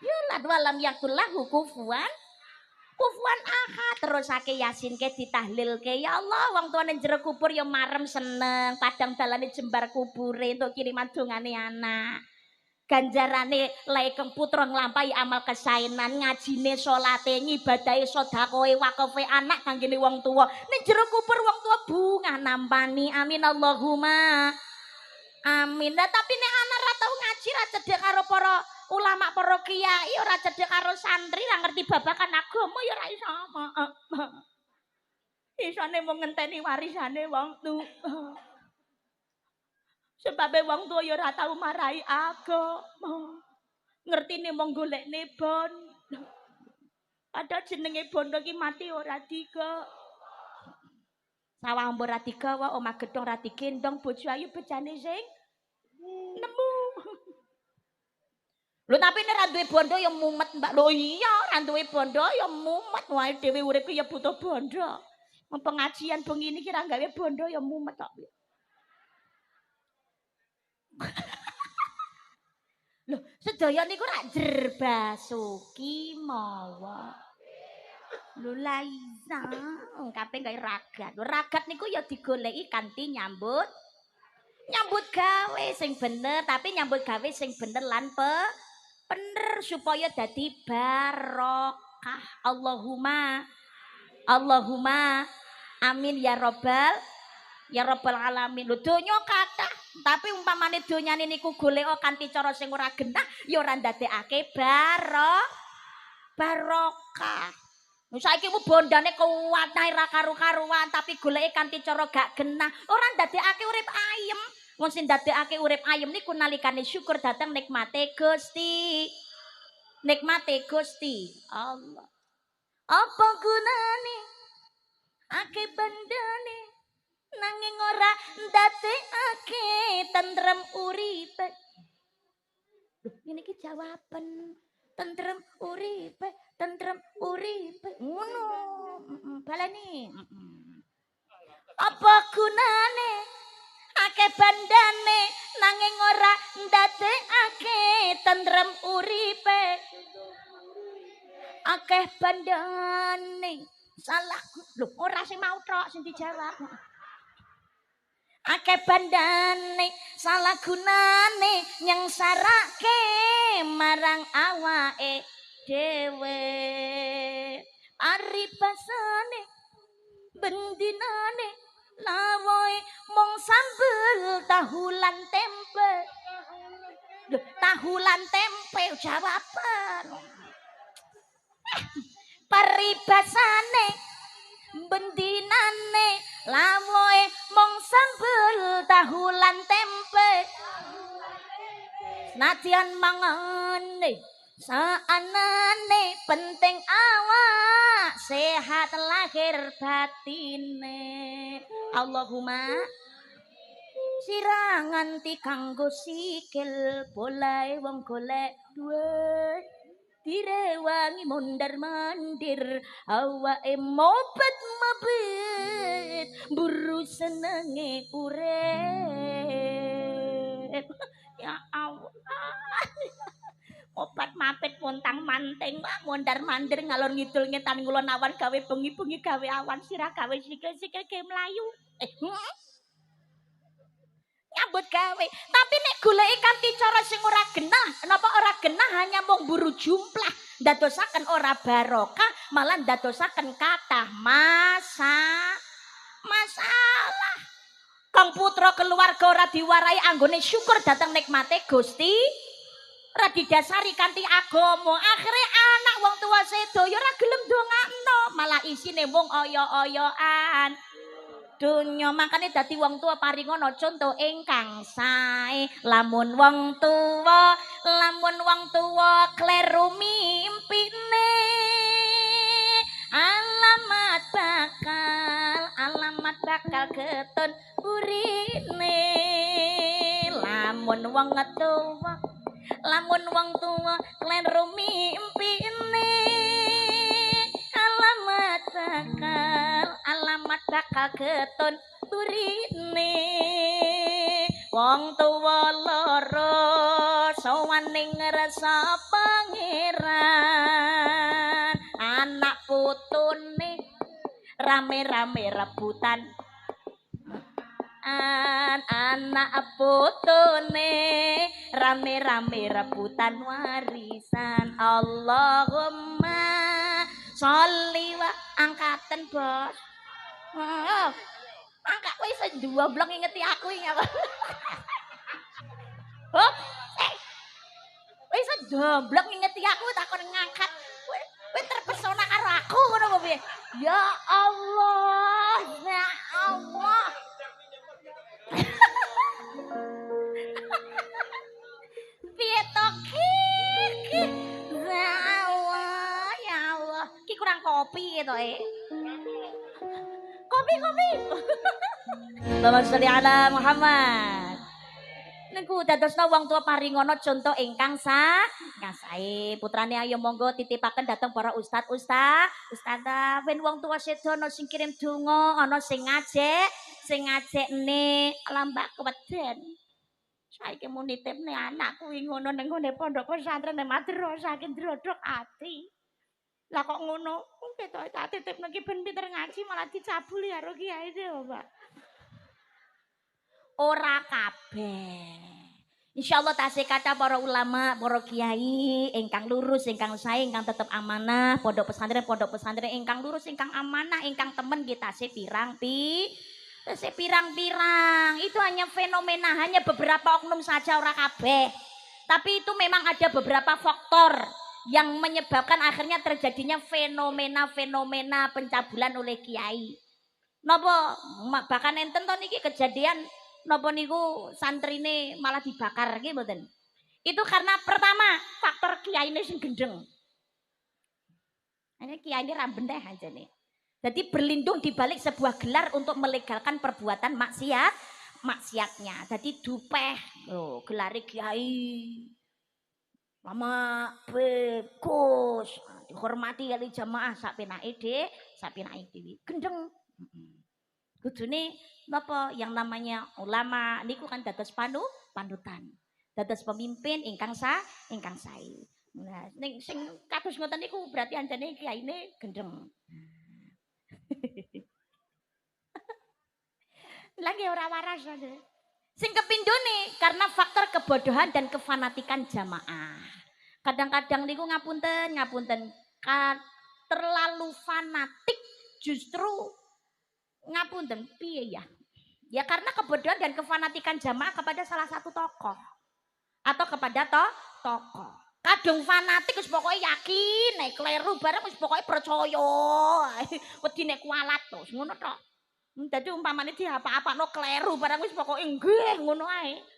yulad walam yakul lahu kufuwan ahad. Terusake Yasin ke ditahlilke. Ya Allah, wong tuane jero kubur ya marem seneng, padang dalane jembar kubure untuk kiriman dongane anak. Ganjarane laikeng putra nglampahi amal kesainan, ngajine, salate, ngibadahe, sedekahe, wakofe anak kanggene wong tuwa. Ning jero kubur wong tuwa bungah nampani. Amin Allahumma. Amin. Nah, tapi nek anak ra tau ngaji, ra cedhek karo para ulama, para kiai, ora cedhek karo santri, ra ngerti babagan agama ya ora iso. Isane mung ngenteni warisane wong tuwa. Sebabe wong tuwa ya ora tau marahi agama. Ngertine mung golekne bondo. Padahal jenenge bondo ki mati ora diga. Sawah mbok ora digawa, omah gedhong ora digendong, bojo ayu bejane sing nemu. Lho tapi nek ra duwe bondo ya mumet, Mbak. Lho iya, ra duwe bondo ya mumet. Wae dhewe urip ya butuh bondo. Pengajian bengi iki ra gawe bondo ya mumet kok. Loh, sedaya niku rak jerbasuki mawa. Lho Laiza, kabeh gawe ragat. Ragat niku ya digoleki kanthi nyambut gawe sing bener, tapi nyambut gawe sing bener lan bener supaya dadi barokah. Allahumma amin ya robbal alamin. Lho donya kathah, tapi umpamane donyane niku golek kanthi cara sing ora genah ya ora ndadekake barokah. Saiki mu bondane kuwat ae ra karu-karuan tapi goleke kanthi cara gak genah ora ndadekake urip ayem. Wong sing ndadekake urip ayem niku nalikane syukur dateng nikmate Gusti. Nikmate Gusti Allah. Apa gunane akeh bandane nanging ora ndadekake tentrem uripe. Lho ngene iki jawaban tentrem uripe ngono. Baleni. Apa gunane akeh bandane nanging ora ndadekake tentrem uripe. Akeh bandane salah lho ora sing mau tok sing dijawab. Akeh bandane salah gunane nyengsarake marang awake dhewe. Paribasane bendinane lawoe mung sambel tahu lan tempe. Lho tahu lan tempe jawaban. Paribasane bendinane lawoe mung sambel tahu lan tempe. Nadyan mangane saanane penting awak sehat lahir batine. Allahumma sira nganti kanggo sikil boleh wong golek duwe direwangi mondar mandir awake mobet mabit buru senenge urip. Ya Allah. Obat mapit montang manting mondar mandir ngalor ngidul ngetan ngulon awan gawe bengi-bengi gawe awan sirah gawe sikil-sikil ge mlayu. Nyambut gawe tapi nek goleki kanthi cara sing ora genah napa ora genah hanya mung buru jumlah ndadosaken ora barokah malah ndadosaken kathah masalah. Kang putra keluarga ora diwarai anggone syukur dateng nikmate Gusti ora didasari kanthi agama. Akhire anak wong tua sedaya ora gelem ndongakno malah isine mung oyo-oyoan dunya. Makane dadi wong tua paringono contoh ingkang sae. Lamun wong tua kleru mimpine alamat bakal keton burine. Lamun wong tua kleru mimpine alamat bakal keton burine. Wong tuwa loro sowan ning rasa pangeran anak putune rame-rame rebutan anak putune rame-rame rebutan warisan. Allahumma sholli wa angkaten bos. Angkat kowe iso ndwoblok ngingeti aku iki apa? Hop. Kowe iso ndwoblok ngingeti aku takon ngangkat. Kowe terpesona karo aku ngono apa piye? Ya Allah, ya Allah. Piye to ki? Ya Allah, ya Allah. Ki kurang kopi to Kopi. Allahumma sholli ala Muhammad. Niku dadosna wong tua paringono contoh ingkang sae. Putrane ayo monggo titipaken dateng para ustadzah. Ben wong tua sedono sing kirim donga, ana sing ngajekne lambak keweden. Saiki mun nitipne anak kuwi ngono ning ngone pondok pesantren madrasah ki ndrodok ati. Lah kok ngono? Ketok tak titipno ki ben pinter ngaji malah dicabuli karo kiai lho, Pak. Ora kabeh. Insyaallah tasih kata para ulama, para kiai ingkang lurus, ingkang sae, ingkang tetep amanah, pondok pesantren ingkang lurus, ingkang amanah, ingkang temen kita pirang-pirang. Itu hanya fenomena, hanya beberapa oknum saja, ora kabeh. Tapi itu memang ada beberapa faktor yang menyebabkan akhirnya terjadinya fenomena pencabulan oleh kiai. Napa bahkan enten to niki kejadian napa niku santrine malah dibakar nggih mboten. Itu karena pertama faktor kiyaine sing gendeng. Ini kiai ini rambendeh aja nih. Jadi berlindung di balik sebuah gelar untuk melegalkan perbuatan maksiatnya. Jadi dupeh, loh, gelare kiai. Lama bekus, dihormati kali jamaah sak penake dhewe, gendeng. Kudune napa yang namanya ulama niku kan dados panutan. Dados pemimpin ingkang sae. Nah, sing kados ngoten niku berarti anjane kiyaine gendeng. Lagi ora waras aja. Sing kepindhone karena faktor kebodohan dan kefanatikan jamaah. Kadang-kadang niku ngapunten, terlalu fanatik justru ngapunten piye ya? Ya karena kebodohan dan kefanatikan jamaah kepada salah satu tokoh atau kepada tokoh. Kadung fanatik wis pokoke yakin nek kleru bareng wis pokoke percaya. Wedi nek kualat to, ngono tok. Dadi umpamane diapa-apano kleru barang wis pokoke nggih ngono ae.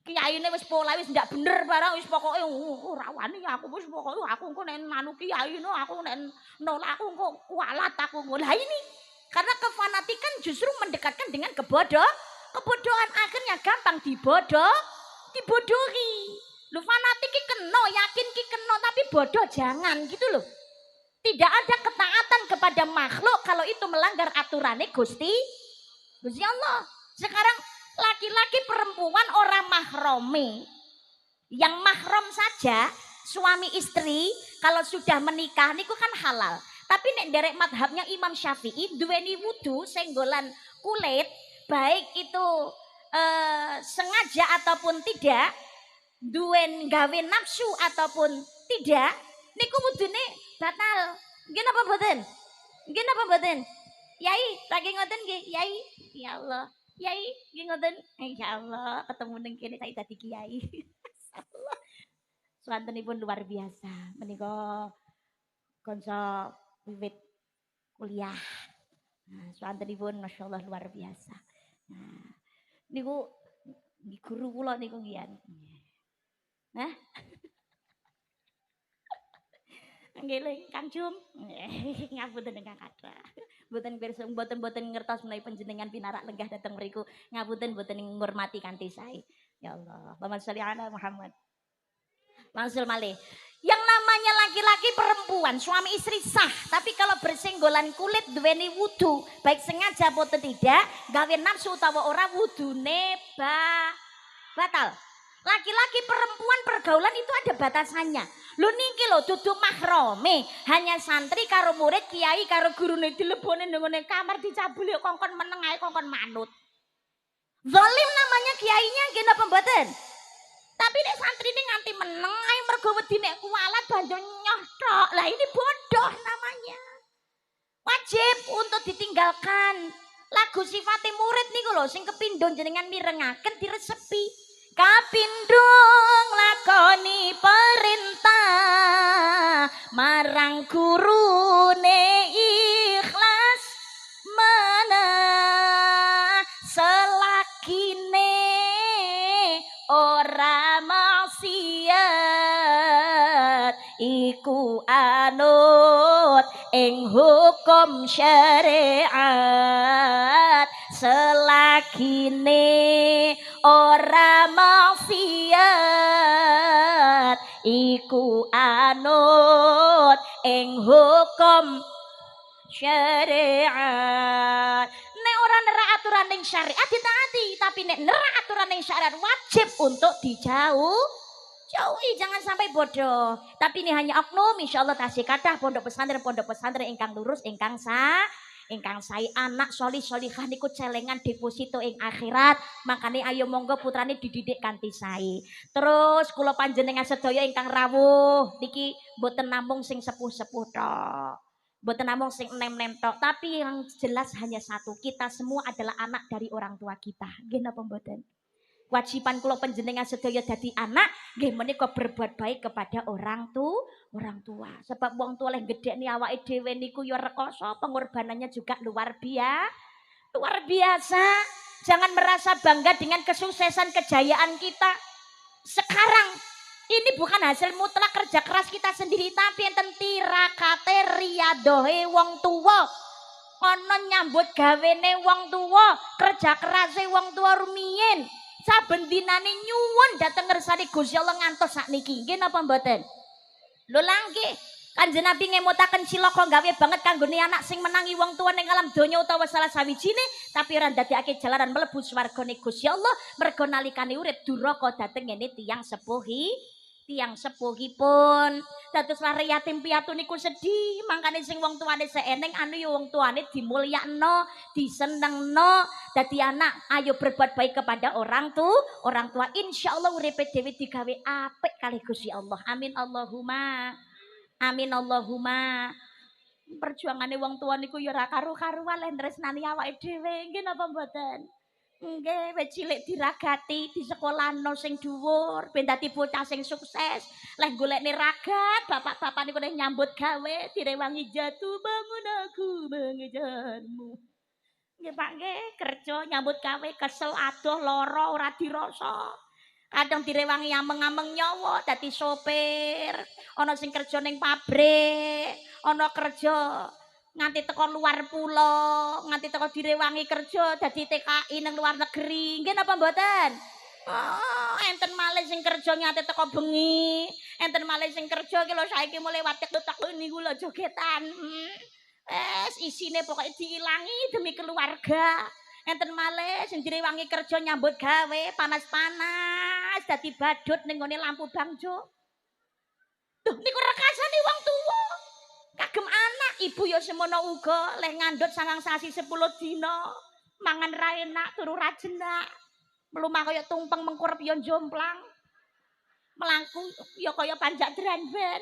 Kiyaine wis pola wis ndak bener barang wis pokoke ora wani aku wis pokoke aku engko nek manut kiai no aku nek nolak aku engko kualat aku. Lah ini karena kefanatikan justru mendekatkan dengan kebodohan akhirnya gampang dibodohi. Lu fanatik ki kena, yakin ki kena tapi bodoh jangan gitu loh. Tidak ada ketaatan kepada makhluk kalau itu melanggar aturannya Gusti Allah. Sekarang laki-laki perempuan orang mahrome. Yang mahram saja suami istri kalau sudah menikah niku kan halal. Tapi nek derek madhabnya Imam Syafi'i duweni wudu senggolan kulit baik itu sengaja ataupun tidak, duwen gawe nafsu ataupun tidak, niku wudune batal. Nggih napa mboten? Nggih napa mboten? Yai, lagi ngoten nggih, Yai. Ya Allah. Yai, nggih ngoten. Insyaallah ketemu ning kene saya dadi kiai. Masyaallah. Swantenipun luar biasa. Menika kanca wiwit kuliah. Nah, swantenipun masyaallah luar biasa. Nah, niku guru kula niku nggih. Nah. Nggih Kang Jum. Ngapunten Kang Kadra. Mboten pirsa mboten ngertos menawi panjenengan pinarak lenggah dateng mriku. Ngapunten mboten ngurmati kanthi sae. Ya Allah. Allahumma sholli ala Muhammad. Langsung malih. Yang namanya laki-laki perempuan, suami istri sah, tapi kalau bersenggolan kulit duweni wudu, baik sengaja maupun tidak, gawe nafsu utawa ora wudune batal. Laki-laki perempuan pergaulan itu ada batasannya. Lho niki lho dudu mahrome, hanya santri karo murid, kiai karo gurune dilebone nang kamar dicabuli kongkon meneng ae kongkon manut. Zalim namanya kiainya nggih napa mboten? Tapi nek santri ini nganti meneng ae mergo wedi nek kualat banjur nyothok. Lah ini bodoh namanya. Wajib untuk ditinggalkan. Lagu sifate murid niku lho sing kepindho jenengan mirengaken diresepi. Kapindhung lakoni perintah marang gurune ikhlas menah selakine ora maksiat iku anut ing hukum syariat selakine ora maksiat iku anut ing hukum syariat. Nek ora nerak aturan ning syariat ditaati, tapi nek nerak aturan ning syariat wajib untuk Jauhi, jangan sampai bodoh. Tapi ini hanya oknum, insyaallah tasih kathah pondok pesantren ingkang lurus ingkang sae anak solih-solihah niku celengan deposito ing akhirat. Makane ayo monggo putrane dididik kanthi sae. Terus kula panjenengan sedaya ingkang rawuh niki mboten namung sing sepuh-sepuh tok. Mboten namung sing enem-enem tok, tapi yang jelas hanya satu, kita semua adalah anak dari orang tua kita. Nggih napa mboten? Kewajiban kula panjenengan sedaya dadi anak nggih menika berbuat baik kepada orang tua. Sebab wong tua leh gedhekne awake dhewe niku ya rekoso, pengorbanannya juga luar biasa. Jangan merasa bangga dengan kesuksesan kejayaan kita. Sekarang ini bukan hasil mutlak kerja keras kita sendiri, tapi enten tirakate riyadohe wong tua. Ana nyambut gawene wong tua, kerja kerase wong tua rumiyin. Saben dinane nyuwun dhateng ngersane Gusti Allah ngantos sakniki. Nggih napa mboten? Lho nggih. Kanjeng Nabi ngemutaken cilaka gawe banget kanggone anak sing menangi wong tuwa ning alam donya utawa salah sawijine tapi ora ndadekake jalaran mlebu swargane Gusti Allah mergo nalikane urip duraka dhateng ngene tiyang sepuhipun. Dados lare yatim piatu niku sedih, mangkane sing wong tuane seeneng anu ya wong tuane dimulyakno, disenengno. Dadi anak ayo berbuat baik kepada orang tua. Insyaallah uripe dhewe digawe apik kalih Gusti Allah. Amin Allahumma. Amin Allahumma. Perjuangane wong tua niku ya ora karu-karuan lek tresnani awake dhewe. Nggih napa mboten? Nggih, wis cilik diragati, disekolahno sing dhuwur, ben dadi bocah sing sukses. Leh golekne ragat, bapak-bapak niku nek nyambut gawe direwangi jatuh bangun aku mengejarmu. Nggih Pak nggih, kerja nyambut gawe kesel adoh lara ora dirasa. Kadang direwangi ameng-ameng nyawa dadi sopir, ana sing kerja ning pabrik, ana kerja nganti teko luar pulau, nganti teko direwangi kerja dadi TKI nang luar negeri. Nggih napa mboten? Oh, enten malih sing kerja nganti teko bengi, enten malih sing kerja ki lho saiki mulai watek-watek niku lho jogetan. Isine pokoke diilangi demi keluarga. Enten malih sing direwangi kerja nyambut gawe panas-panas dadi badut ning ngone lampu bangjo. Duh niku rekasane wong tuwa. Kagem anak ibu ya semono uga leh ngandhut 9 sasi 10 dina mangan ra enak turu ra jenak mlumah kaya tumpeng mengkurep ya jomplang melangkung ya kaya panjak drenben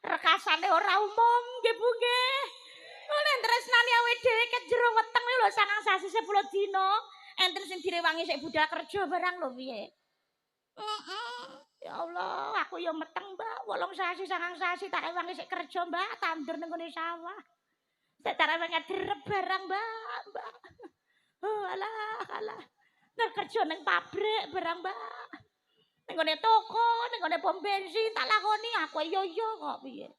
rekasane ora umum nggih Bu nggih oleh tresnani awake dhewe ket jero weteng lho 9 sasi 10 dina enten sing direwangi sik budal kerja barang lho piye. Ya Allah, aku ya meteng, Mbak. 8 sasi, 9 sasi tak rewangi sik kerja, Mbak. Tandur ning ngene sawah. Tak rewangi derep barang, Mbak. Oh, alah. Nek kerja ning pabrik barang, Mbak. Ning ngene toko, ning ngene pom bensin tak lakoni aku yo kok piye.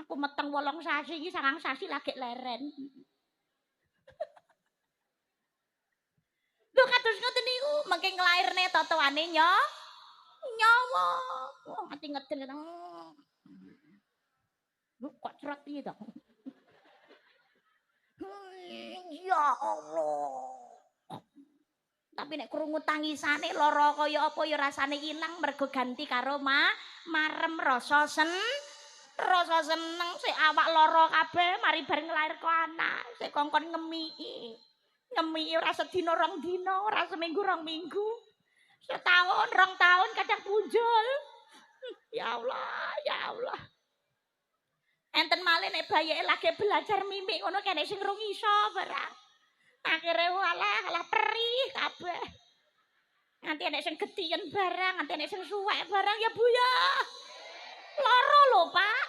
Aku meteng 8 sasi iki 9 sasi lagi leren. Lho kados ngoten niku mengke nglairne totoane nyawa. Oh, mati ngeden. Kok cerat piye to? Ya Allah. Tapi nek krungu tangisane lara kaya apa ya rasane ilang mergo ganti karo marem rasa seneng sik awak lara kabeh mari bareng nglairko anak sik kongkon ngemiki ora sedina rong dina ora seminggu rong minggu setahun rong tahun kadang punjul. Ya Allah enten malih nek bayake lagi belajar mimik ngono kene sing rung iso barang akhire walah perih kabeh nganti nek sing getiyen barang nganti nek sing suwek barang ya Bu ya lara lho Pak.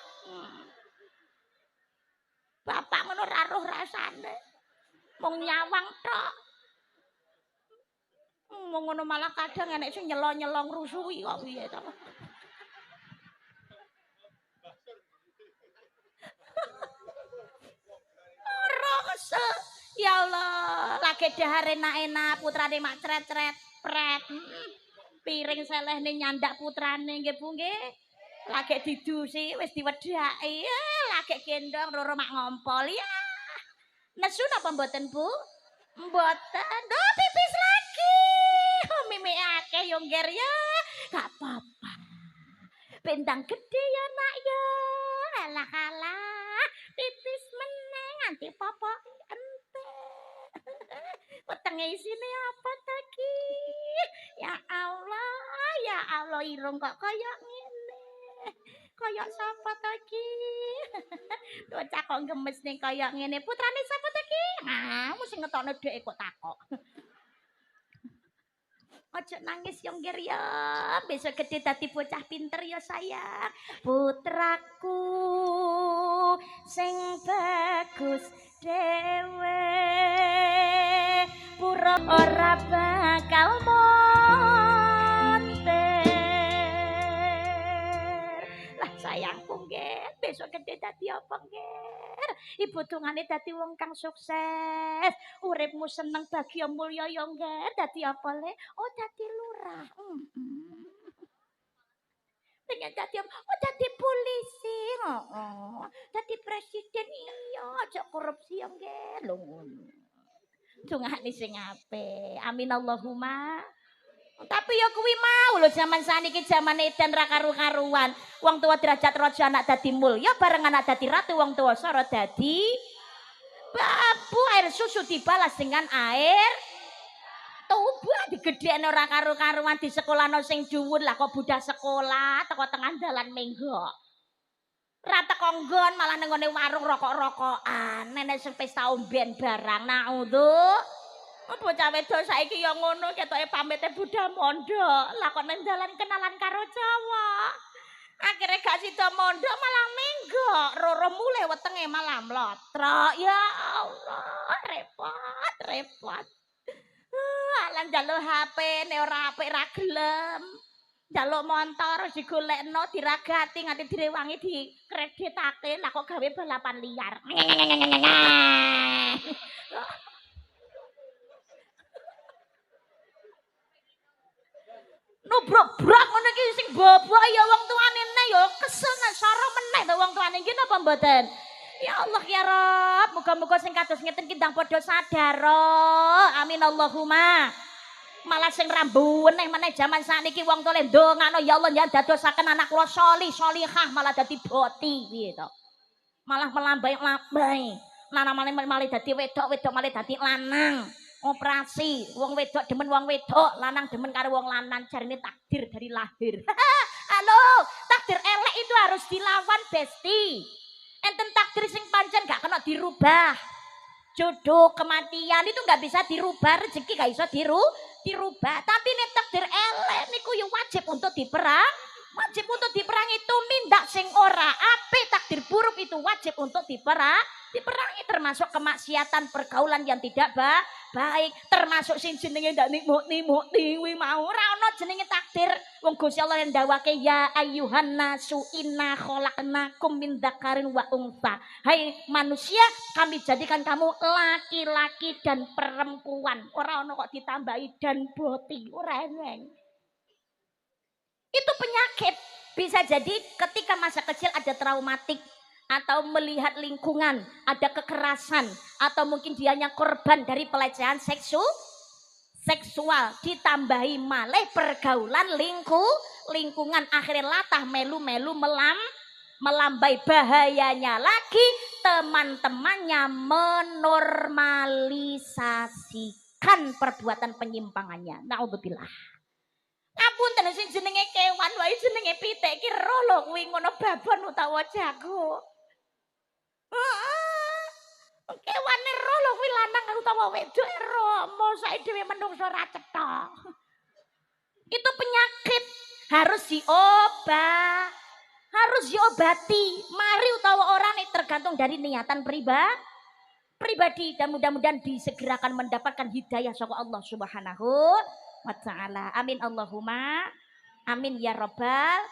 Bapak ngono ra roh rasane mung nyawang tok. Mung ngono malah kadang enek sing nyelo-nyelo ngrusuhi kok piye to. Ya Allah, lagi dahar enak-enak putrane mak cret-cret pret. Piring selehne nyandak putrane nggih Bu nggih. Lagi didusi wis diwedhaki. Lagi gendong loro mak ngompol ya. Nesu napa mboten Bu? Mboten. Oh, pipis lagi. Oh, mimik akeh yo ngger ya. Gak apa-apa. bendang gede ya nak ya. Alah pipis meneng nganti popok ente. Wetenge isine apa ta ki? Ya Allah irung kok kaya ngene. Kaya sapa ta ki? Bocah kok gemes ning kaya ngene. Putrane sapa ta ki? Mesti ngetokno dhek kok takok. Ojo nangis yo ngger ya. Besok gede dadi bocah pinter ya sayang. Putraku sing bagus dhewe pura ora bakal monter. Lah sayangku ngger, besok gede dadi apa ngger? Ibu dungane dadi wong kang sukses. Uripmu seneng bahagia mulya ya ngger. Dadi apa le? Oh dadi lurah. Pengen dadi apa? Oh dadi polisi. Dadi presiden iya, aja korupsi ya ngger. Lho ngono. Dungane sing apik. Amin Allahumma. Tapi ya kuwi mau lho zaman saniki zaman edan ra karu-karuan. Wong tua derajat raja anak dadi mulya bareng anak dadi ratu wong tua sora dadi babu. Air susu dibalas dengan air tubuh digedhekne ora karu-karuan di sekolahno sing dhuwur lah kok budal sekolah teko tengah dalan menggok. Ra teko nggon malah nang ngone warung rokok-rokokan. Nenek sing pesta omben barang naudzu. Bocah wedok saiki ya ngono ketoke pamite budal mondok. Lah kok nang dalan kenalan karo cowok. Akhirnya gak sida mondok malah menggok. Roro mulai wetenge malah mlotrok. Ya Allah, repot. Alah njaluk HP ne ora apik ra gelem. Njaluk motor digolekno diragati nganti direwangi dikreditake. Lah kok gawe balapan liar. Nubrok-brok ngono iki sing bobok ya wong tuane ne ya kesel nang sara meneh to wong tuane iki napa mboten? Ya Allah ya Rabb, muga-muga sing kados ngeten ki ndang padha sadar. Amin Allahumma. Malah sing rambu meneh jaman sakniki wong tole ndongano ya Allah ya dadosaken anak kula sholih sholihah malah dadi boti piye to. Malah melambai-lambai. Lanang malah dadi wedok malah dadi lanang. Operasi wong wedok demen wong wedok, lanang demen karo wong lanang, jarine takdir dari lahir. Halo, takdir elek itu harus dilawan besti. Enten takdir sing pancen gak kena dirubah. Jodoh, kematian itu gak bisa dirubah, rezeki gak bisa dirubah. Tapi nek takdir elek niku ya wajib untuk diperang. Wajib untuk diperangi tumindak sing ora apik, takdir buruk itu wajib untuk diperangi termasuk kemaksiatan pergaulan yang tidak baik, termasuk sing jenenge ndak nimuk-nimuk kuwi mau ora ana jenenge takdir. Wong Gusti Allah yang dawake ya ayyuhan nasu inna khalaqnakum min dzakarin wa untha. Hai manusia, kami jadikan kamu laki-laki dan perempuan. Ora ana kok ditambahi dan boti, ora eneng. Itu penyakit. Bisa jadi ketika masa kecil ada traumatik atau melihat lingkungan ada kekerasan atau mungkin dianya korban dari pelecehan seksual ditambahi malih pergaulan lingkungan akhirnya latah melu-melu melambai. Bahayanya lagi teman-temannya menormalisasikan perbuatan penyimpangannya. Naudzubillah. Ngapunten sing jenenge kewan wae jenenge pitik ki roh lho kuwi ngono babon utawa jago. Kewane roh lho kuwi lanang utawa wedok roh, mosake dhewe menungso ora cetha. Itu penyakit harus diobati. Mari utawa orang ini tergantung dari niatan pribadi dan mudah-mudahan disegerakan mendapatkan hidayah saka Allah Subhanahu wa ta'ala. Amin Allahumma amin ya rabbal.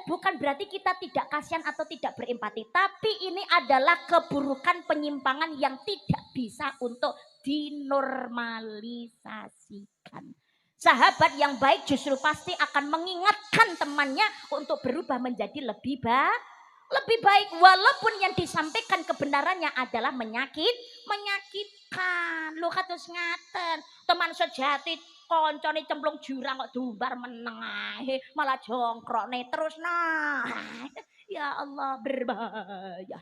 Bukan berarti kita tidak kasihan atau tidak berempati, tapi ini adalah keburukan penyimpangan yang tidak bisa untuk dinormalisasikan. Sahabat yang baik justru pasti akan mengingatkan temannya untuk berubah menjadi lebih baik walaupun yang disampaikan kebenarannya adalah menyakitkan. Lho kados ngaten, teman sejati Koncone cemplung jurang kok dumbar meneng ae, malah jongkrokne terus nah. Ya Allah berbahaya.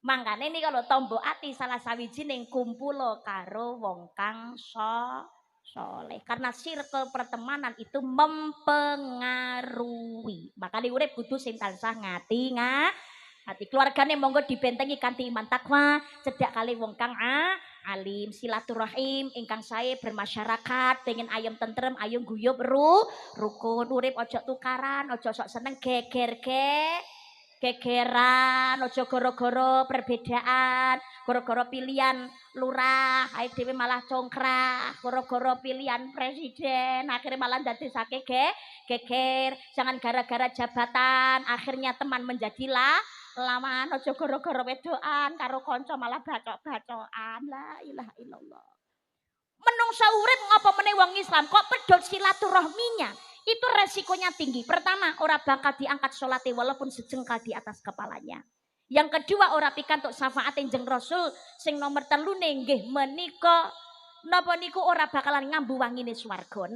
Mangkane niki kalau tombo ati salah sawijining kumpulo karo wong kang soleh. Karena circle pertemanan itu mempengaruhi. Makanya urip kudu sing tansah ngati hati keluargane monggo dibentengi kanthi iman takwa, cedak kali wong kang alim, silaturahim ingkang sae bermasyarakat, pengen ayam tentrem, ayo guyub rukun, urip ojo tukaran, ojo sok seneng gegeran, ojo goro-goro perbedaan, goro-goro pilihan lurah, ae dhewe malah congkrah, goro-goro pilihan presiden, akhirnya malah ndadekake geger, jangan gara-gara jabatan, akhirnya teman menjadilah lawan aja gara-gara wedokan karo kanca malah bacok-bacokan. La ilaha illallah. Menungsa urip ngapa meneh wong Islam kok pedhot silaturahminya. Itu resikonya tinggi. Pertama, ora bakal diangkat salate walaupun sejengkal di atas kepalanya. Yang kedua, ora pikantuk syafaat jeneng Rasul sing nomor 3 nggih menika napa niku ora bakalan ngambu wangine swarga.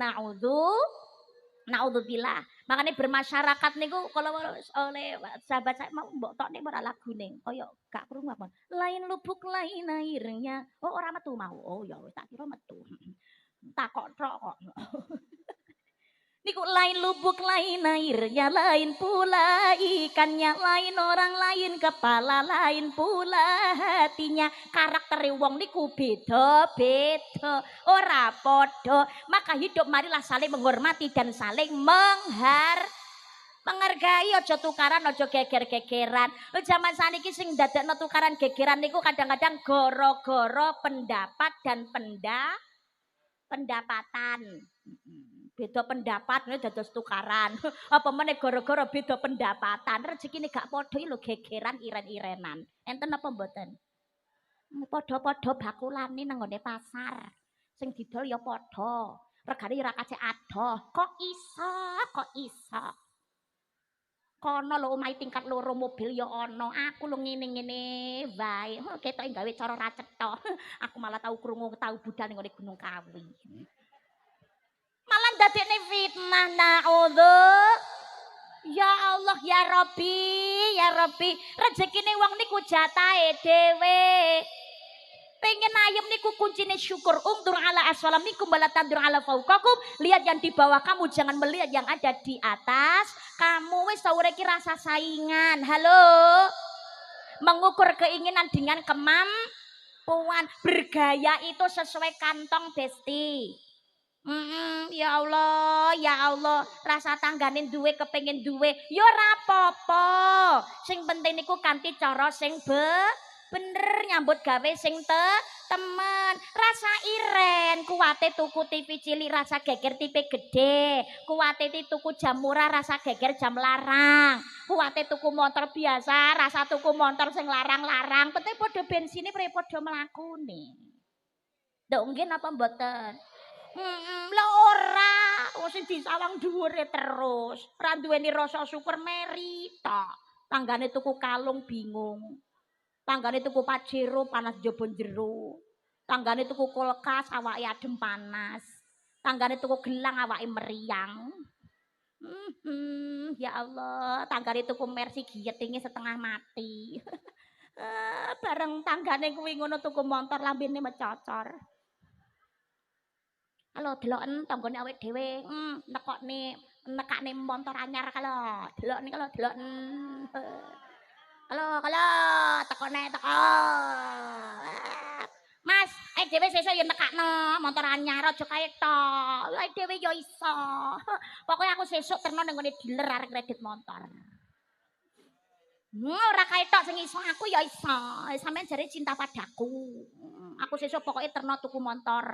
Naudzubillah. Makanya bermasyarakat niku kalau oleh sahabat saya mau mbok tok nek ora lagune kaya gak krungu apa. Lain lubuk lain airnya. Oh ora metu mau. Oh ya wis tak kira metu. Takok tok kok. Niku lain lubuk lain airnya, lain pula ikannya, lain orang lain kepala, lain pula hatinya. Karakter wong niku beda-beda, ora podo. Maka hidup marilah saling menghormati dan saling menghargai, ojo tukaran, ojo geger-gegeran. Zaman saniki sing dadekno tukaran gegeran niku kadang-kadang goro-goro pendapat dan pendapatan. Beda pendapat ngene dados tukaran. Apa meneh gara-gara beda pendapatan, rezekine gak padha lho gegeran iren-irenan. Enten apa mboten? Padha-padha bakulane nang ngone pasar. Sing didol ya padha. Regane ora kacek adoh. Kok iso? Kono lho omahe tingkat 2 mobil ya ana. Aku lho ngene-ngene wae. Ketoke gawe cara ra cetha. Aku malah tau krungu tau budal ning ngone Gunung Kawi. Malah dadekne fitnah naudzu. Ya Allah ya Rabbi, rezekine wong niku jatahe dhewe. Pengen ayam niku kuncine syukur. Ungdur ala asfalam minkum wala tandur ala fauqakum. Lihat yang di bawah kamu, jangan melihat yang ada di atas. Kamu wis saure ki rasa saingan. Halo. Mengukur keinginan dengan kemampuan. Bergaya itu sesuai kantong Besti. Ya Allah, rasa tanggane duwe kepengin duwe, ya ora apa-apa. Sing penting niku kanthi cara sing bener nyambut gawe sing temen. Rasa iren, kuwate tuku TV cilik rasa geger TV gede. Kuwate tuku jam murah rasa geger jam larang. Kuwate tuku motor biasa, rasa tuku motor sing larang-larang. Penting padha bensine padha mlakune. Nduk nggih napa mboten? Lah ora, wong sing disawang dhuwure terus. Ora duweni rasa syukur meri tok. Tanggane tuku kalung bingung. Tanggane tuku pajero panas njaba jero. Tanggane tuku kulkas awake adem panas. Tanggane tuku gelang awake meriang. Ya Allah, tanggane tuku Mercy giyetinge setengah mati. Bareng tanggane kuwi ngono tuku motor lambene mecocor. Halo deloken tanggane awake dhewe nekakne motor anyar kalau delokne kalau deloken. Halo tekone teko. Mas, dhewe sesuk ya nekakno motor anyar aja kae tok. Dhewe ya iso. Pokoke aku sesuk terno ning ngene dealer arek kredit motor. Ora kae tok sing iso aku ya iso. Sampeyan jare cinta padaku. Aku sesuk pokoke terno tuku motor.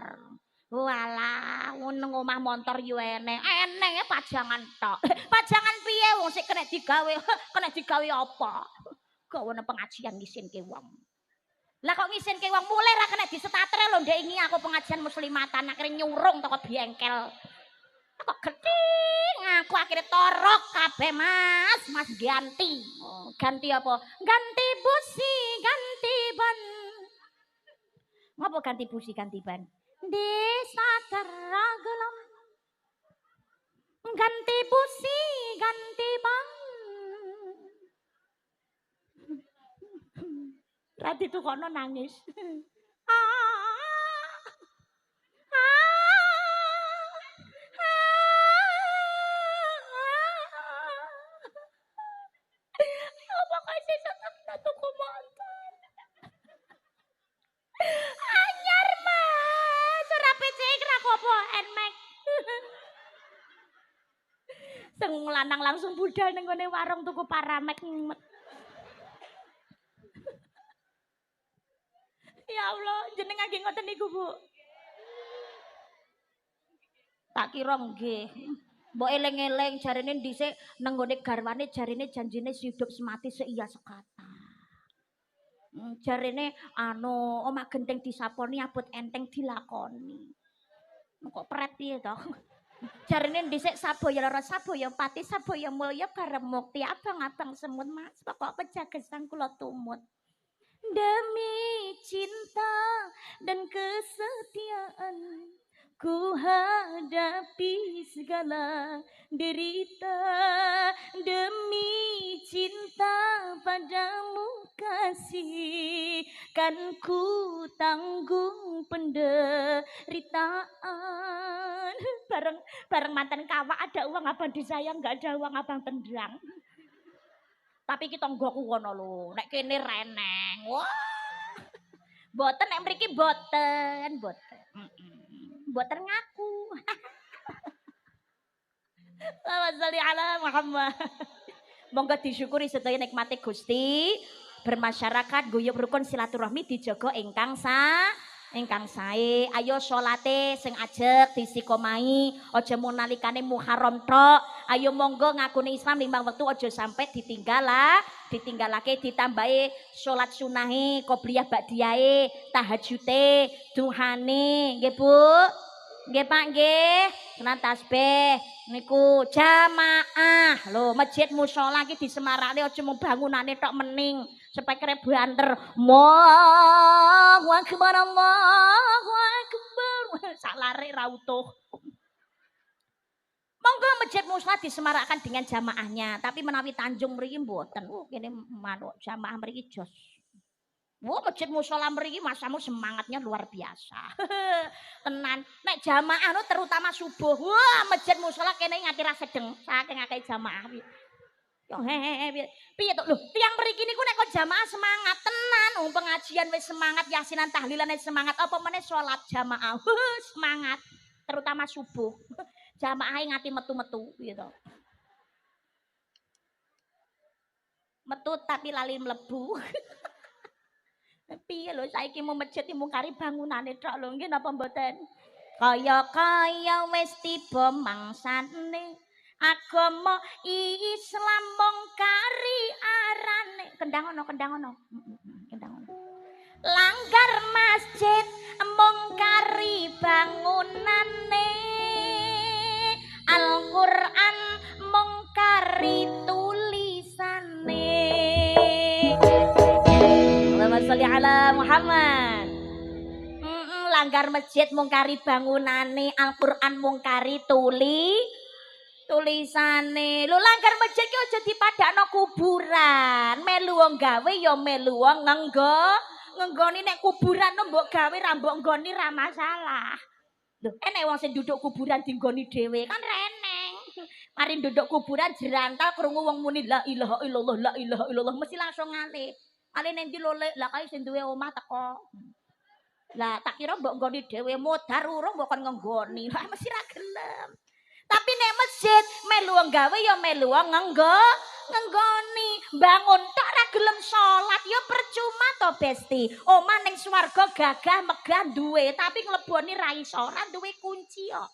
Walah, nang omah montor yo eneng. Eneng ya pajangan tok. Pajangan piye wong sik kena digawe? Kena digawe apa? Gawe pengajian ngisinke wong. Lah kok ngisinke wong mulai ra kena disetatre lho ndek iki aku pengajian muslimatan akhire nyurung teko bengkel. Kok gedhe aku akhire torok kabeh Mas ganti. Ganti apa? Ganti busi, ganti ban. Ngopo ganti busi, ganti ban? desa tergelam ganti busi ganti bang Rati tuh kono nangis. Apa kasih tetap tuku montor? Anyar mas, ora pecek ra apa enmek. Sing lanang langsung budal ning ngene warung tuku paramek. Ya Allah, jenengan nggih ngoten niku, Bu. tak kira nggih mbok eling-eling jarine dhisik nang gone garwane jarine janjine hidup semati seiya sekata jarine anu omah genteng disaponi abot enteng dilakoni kok pret piye to jarine dhisik sabaya lara sabaya pati sabaya mulya bareng mukti abang-abang semut mas pokok pejagesang kula tumut demi cinta dan kesetiaan ku hadapi segala derita demi cinta padamu kasih kan ku tanggung penderitaan bareng mantan kawak ada uang abang disayang nggak ada uang abang tendang tapi kita nggoku ngono lho nek kene reneng wah boten nek mriki boten boten ngaku Allahumma sholli ala Muhammad monggo disyukuri sedaya nikmate Gusti bermasyarakat guyub rukun silaturahmi dijaga ingkang sae ayo salate sing ajeg disikomai aja mung nalikane Muharram tok ayo monggo ngakune Islam 5 wektu aja sampai ditinggalake ditambahi salat sunahe qobliyah ba'diyahe tahajute duhane nggih Bu nggih Pak nggih kena tasbih niku jamaah lho masjid mushola iki disemarakne aja mung bangunane tok mening sepekere banter Allahu akbar sak lare ra utuh monggo masjid mushola disemarakkan dengan jamaahnya tapi menawi Tanjung mriki mboten kene manuk jamaah mriki jos masjid mushola mriki masamu semangatnya luar biasa. Tenan. Nek jamaah no terutama subuh. Wah, masjid mushola kene ngati ra sedeng. Saking akeh jamaah. Yo piye to lho, tiyang mriki niku nek kok jamaah semangat tenan. Wong pengajian wis semangat, yasinan tahlilan wis semangat, apa meneh salat jamaah. Semangat. Terutama subuh. Jamaahe ngati metu-metu gitu. Metu tapi lali mlebu. Piye lho saiki mu masjid mungkari bangunane tok lho nggih napa mboten kaya wis tiba mangsane agama Islam mungkari arane kendang ono langgar masjid mungkari bangunane Al-Qur'an mungkari tulisane Allahumma sholli ala Muhammad. Langgar masjid mungkari bangunane, Al-Qur'an mungkari tulisane. Lho langgar masjid ki aja dipadakno kuburan. Melu wong gawe ya melu wong ngenggoni nek kuburan mbok gawe ra mbok nggoni ra masalah. Lho enek wong sing duduk kuburan dinggoni dhewe kan reneng. Mari duduk kuburan jerantal krungu wong muni la ilaha illallah mesti langsung ngalih. Ale nendi lolek lah kae sing duwe omah teko. Lah tak kira mbok nggoni dhewe modar urung mbok kon ngenggoni. Lah mesti ra gelem. Tapi nek masjid melu gawe ya melu ngenggoni. Bangun tok ra gelem salat ya percuma to Besti. Omah ning swarga gagah megah duwe tapi ngleboni ra iso ora duwe kunci kok.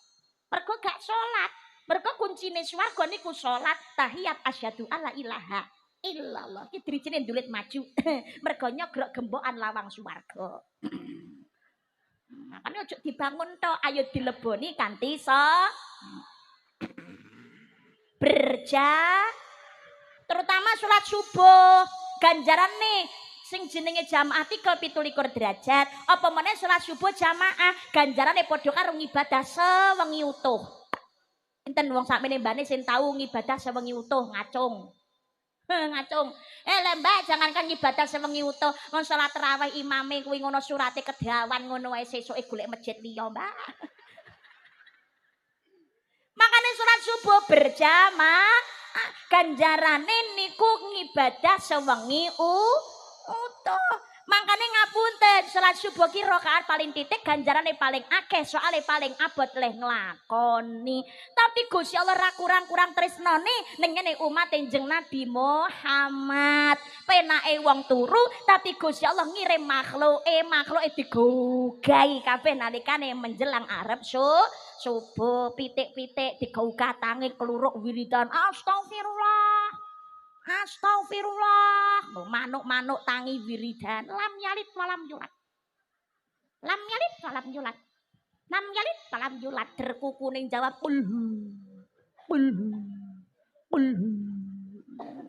Mergo gak salat. Mergo kuncine swarga niku salat tahiyat asyhadu alla ilaha illallah iki drijine ndulit maju mergo nyogrok gembokan lawang swarga makane ojo dibangun tok ayo dileboni kanthi terutama salat subuh ganjaran nih sing jenenge jamaah 37 derajat apa meneh salat subuh jamaah ganjarane padha karo ngibadah sewengi utuh. Enten wong sakmene mbane sing tau ngibadah sewengi utuh ngacung. Ngacung. Mbak jangankan ngibadah sewengi utuh, wong salat tarawih imame kuwi ngono surate kedawan ngono wae sesuke golek masjid liya, Mbak. Makane salat subuh berjamaah ganjarane niku ngibadah sewengi utuh. Makane ngapunten salat subuh ki rakaat paling titik ganjarane paling akeh soalnya paling abot leh nglakoni. Tapi Gusti Allah ra kurang-kurang tresnane ning ngene umat Kanjeng Nabi Muhammad. Penake wong turu tapi Gusti Allah ngirim makhluke digogahi kabeh nalikane menjelang arep subuh pitik-pitik digauga tangi keluruk wiridan Astagfirullah. Manuk-manuk tangi wiridan. Lam yalit walam yulat. Lam yalit walam yulat. Lam yalit walam yulat. Derkuku ning jawab pulhu.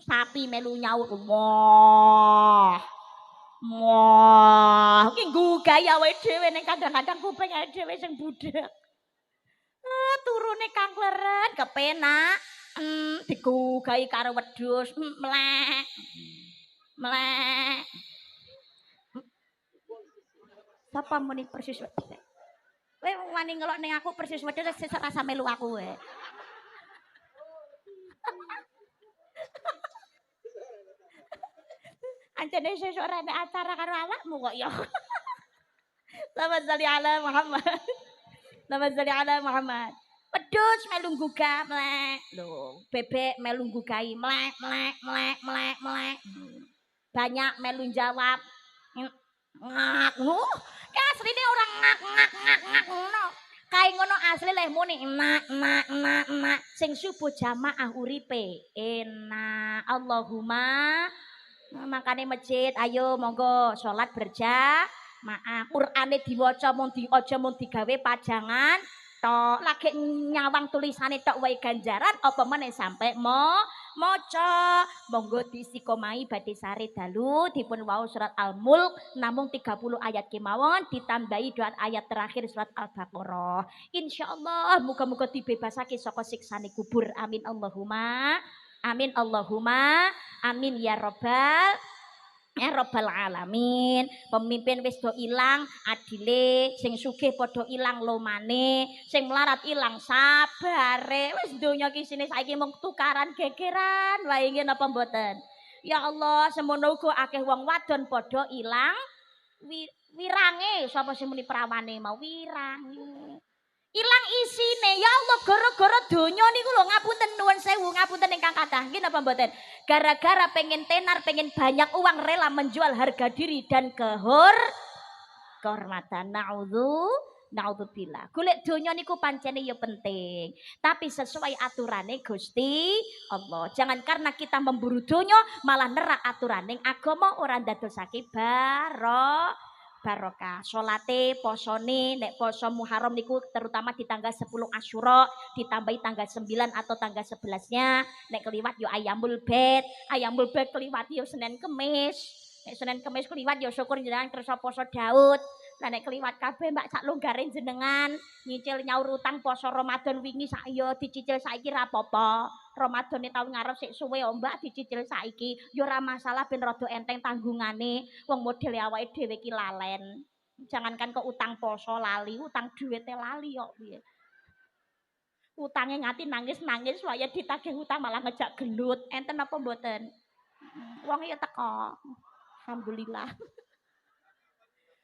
Sapi melu nyaut. Wah. Ki nggugah awake dhewe ning kadang-kadang kuping awake dhewe sing budhek. Turune kang kleren kepenak. Digugahi karo wedhus mlek. Sapa muni persis wedhus? Kowe wani ngelok ning aku persis wedhus sesuk rasa melu aku wae. Anjene sesuk ora nek acara karo awakmu kok ya. Selamat sholli ala Muhammad. Selamat sholli ala Muhammad. Wedhus melu nggugah mlek. Lho, bebek melu nggugahi mlek. Banyak melu jawab. Ngak. Ki asline ora ngak ngono. Kae ngono asli leh muni nak. Sing subuh jamaah uripe enak. Allahumma makane masjid ayo monggo salat berjamaah. Qur'ane diwaca mung aja mung digawe pajangan tok lagi nyawang tulisane tok wae ganjaran apa meneh sampai maca monggo disikomai badhe sare dalu dipun wau surat Al-Mulk namung 30 ayat kemawon ditambahi doa ayat terakhir surat Al-Baqarah insyaallah muga-muga dibebasake saka siksane kubur amin Allahumma amin ya Rabbal alamin. Pemimpin wis do ilang, adile sing sugih padha ilang lomane, sing melarat ilang sabare. Wis donya ki sine saiki mung tukaran gegeran wae nggih napa mboten. Ya Allah, semono uga akeh wong wadon padha ilang wirange. Sapa sing muni prawane mau wirang. Ilang isine ya Allah gara-gara donya niku lho ngapunten nuwun sewu ngapunten ingkang kathah nggih napa mboten gara-gara pengen tenar pengen banyak uang rela menjual harga diri dan kehormatan naudzubillah golek donya niku pancene ya penting tapi sesuai aturane Gusti Allah jangan karena kita memburu donya malah nerak aturaning agama ora ndadosake barokah salate posone nek poso Muharram niku terutama di tanggal 10 Asyura ditambahi tanggal 9 atau tanggal 11-nya nek keliwat yo ayamul bait keliwat yo Senin Kemis nek Senin Kemis keliwat yo syukur jenengan kersa poso Daud lah nek keliwat kabeh Mbak sak longgare jenengan nyicil nyaur utang poso Ramadan wingi sak yo dicicil saiki ra apa-apa Ramadane tahun ngarep sik suwe yo Mbak dicicil saiki yo ora masalah ben rada enteng tanggungane wong model awake dhewe ki lalen jangankan kok utang poso lali utang duwite lali kok piye utange ngati nangis-nangis waya ditagih utang malah ngejak gelut enten apa mboten wong ya teko alhamdulillah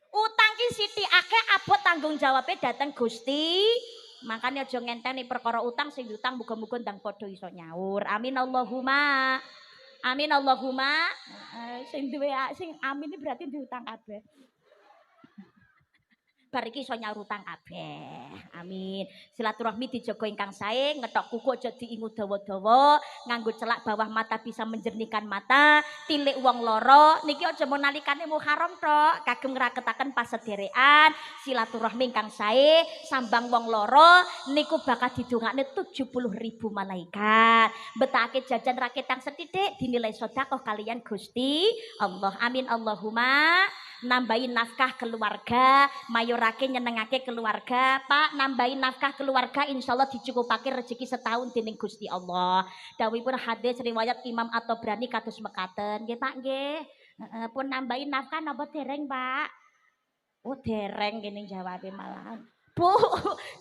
utang ki sithik akeh abot tanggung jawabe dateng Gusti makanya aja ngenteni perkara utang sing utang muga-muga ndang padha iso nyaur amin Allahumma sing duwe sing amin berarti diutang kabeh bar iki iso nyaur utang kabeh. Amin. Silaturahmi dijaga ingkang sae, ngetok kuku aja diingu dawa-dawa, nganggo celak bawah mata bisa menjernihkan mata, tilik wong loro niki aja mun nalikane Muharram tok, kagem ngraketaken pasederekan, silaturahmi ingkang sae, sambang wong loro niku bakal didongakne 70.000 malaikat. Betake jajan raketang setitik dinilai sedekah kalian Gusti Allah. Amin Allahumma. Nambahin nafkah keluarga, mayorake nyenengake keluarga, Pak nambahin nafkah keluarga insyaallah dicukupake rezeki setahun dening Gusti Allah. Dawuhipun hadis riwayat Imam At-Tabrani kados mekaten. Nggih Pak nggih. Pun nambahin nafkah napa dereng Pak? Oh dereng kene jawabe malahan. Bu,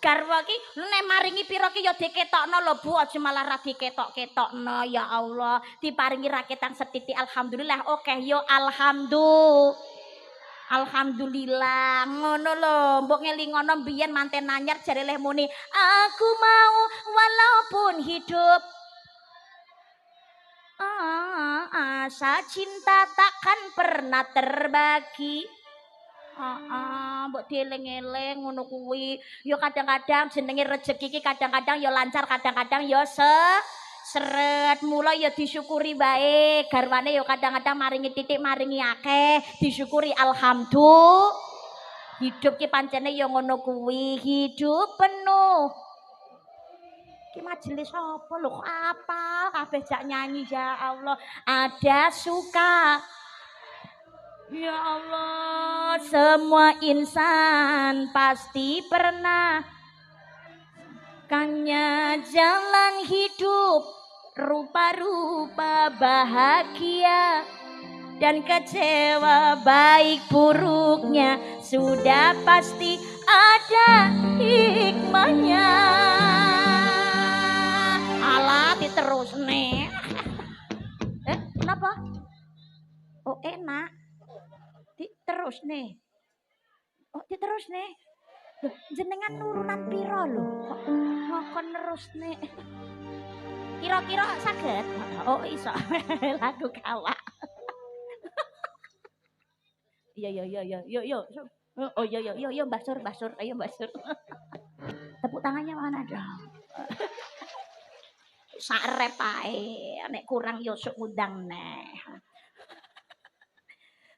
garwa ki nek maringi pira ki ya diketokno lho Bu, aja malah ra diketok-ketokno ya Allah. Diparingi raketan setitik alhamdulillah. Oke yo Alhamdulillah ngono lho, mbok ngelingono biyen manten anyar jare leh muni aku mau walaupun hidup asa cinta takkan pernah terbagi. Mbok dieling-eling ngono kuwi. Yo kadang-kadang jenenge rezeki iki kadang-kadang yo lancar, kadang-kadang yo seret. Mula ya disyukuri bae. Garwane yo kadang-kadang maringi titik maringi akeh, disyukuri alhamdulillah. Hidup ki pancene yo ngono kuwi, hidup penuh. Ki majelis apa lho apal kabeh jak nyanyi ya Allah. Ada suka ya Allah, semua insan pasti pernah kannya jalan hidup rupa-rupa bahagia dan kecewa baik buruknya sudah pasti ada hikmahnya. Alah diterus nih. Kenapa? Oh enak. Diterus nih. Oh diterus nih. Jenengan nurunan piro lho kok ngokon terus nih. Kira-kira saged? Oh iso. Lagu kawak. Iya. Oh iya Mbah Sur, ayo Mbah Sur. Tepuk tangannya mana dong? Sarep ae, nek kurang yo sok ngundang neh.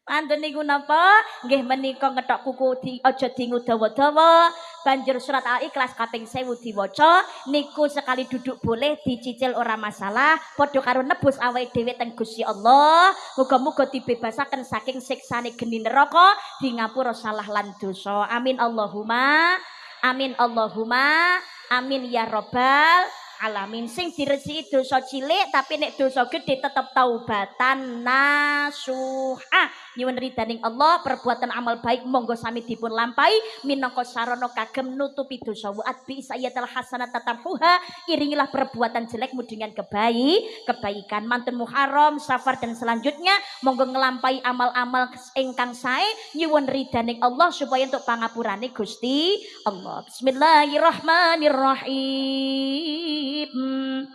Mantun niku napa? Nggih menika ngethok kuku aja dingu dawa-dawa. Banjur surat Al-Ikhlas kaping 1000 diwaca. Niku sekali duduk boleh, dicicil ora masalah. Padha karo nebus awake dhewe teng Gusti Allah. Muga-muga dibebasaken saking siksane geni neraka, di ngapura salah lan dosa. Amin Allahumma. Amin Allahumma. Amin ya rabbal alamin. Sing diresiki dosa cilik tapi nek dosa gede tetep taubatan nasuha. Nyuwun ridaning Allah, perbuatan amal baik monggo sami dipun lampahi minangka sarana kagem nutupi dosa. Wa atbi sayyatal hasanata tamhuha. Iringilah perbuatan jelekmu dengan kebaikan. Mantun Muharram, Safar dan selanjutnya monggo ngelampahi amal-amal ingkang sae nyuwun ridaning Allah supaya untuk pangapurane Gusti Allah. Bismillahirrahmanirrahim.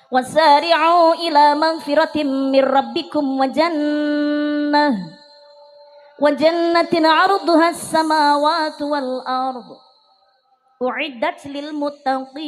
Wasari'u ila magfiratin min rabbikum wa jannatin 'arduha as-samawati wal ardu u'iddat lil muttaqin.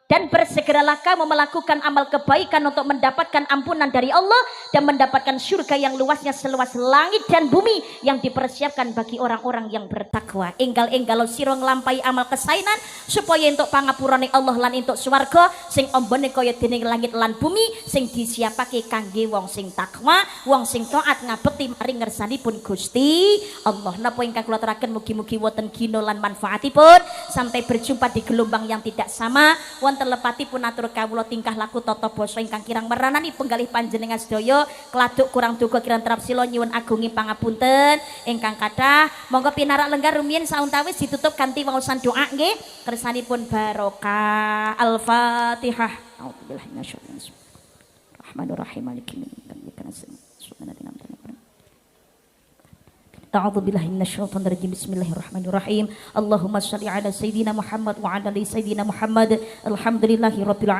Dan bersegeralah kamu melakukan amal kebaikan untuk mendapatkan ampunan dari Allah dan mendapatkan surga yang luasnya seluas langit dan bumi yang dipersiapkan bagi orang-orang yang bertakwa. Enggal-enggalo sira nglampahi amal kesainan supaya untuk pangapurane Allah lan entuk swarga sing ombone kaya dening langit lan bumi sing disiapake kangge wong sing takwa, wong sing taat ngabekti maring ngersanipun Gusti Allah. Napa ingkang kula aturaken mugi-mugi wonten gina lan manfaatipun. Sampai berjumpa di gelombang yang tidak sama. Terlepatipun atur kawula tingkah laku tata basa ingkang kirang meranani penggalih panjenengan sedaya kladuk kurang duga kirang terap sila nyuwun agungi pangapunten ingkang kathah. Monggo pinarak lenggar rumiyin sauntawis ditutup kanthi waosan doa nggih kersanipun barokah. Al-Fatihah. A'udzubillahi minasyaitonir rajim. Rahmanirrahim maliki yaumiddin. A'udzubillahi minasyaitonir rajim. Bismillahirrahmanirrahim. Allahumma shalli ala sayidina Muhammad wa ala ali sayidina Muhammad. Alhamdulillahirabbil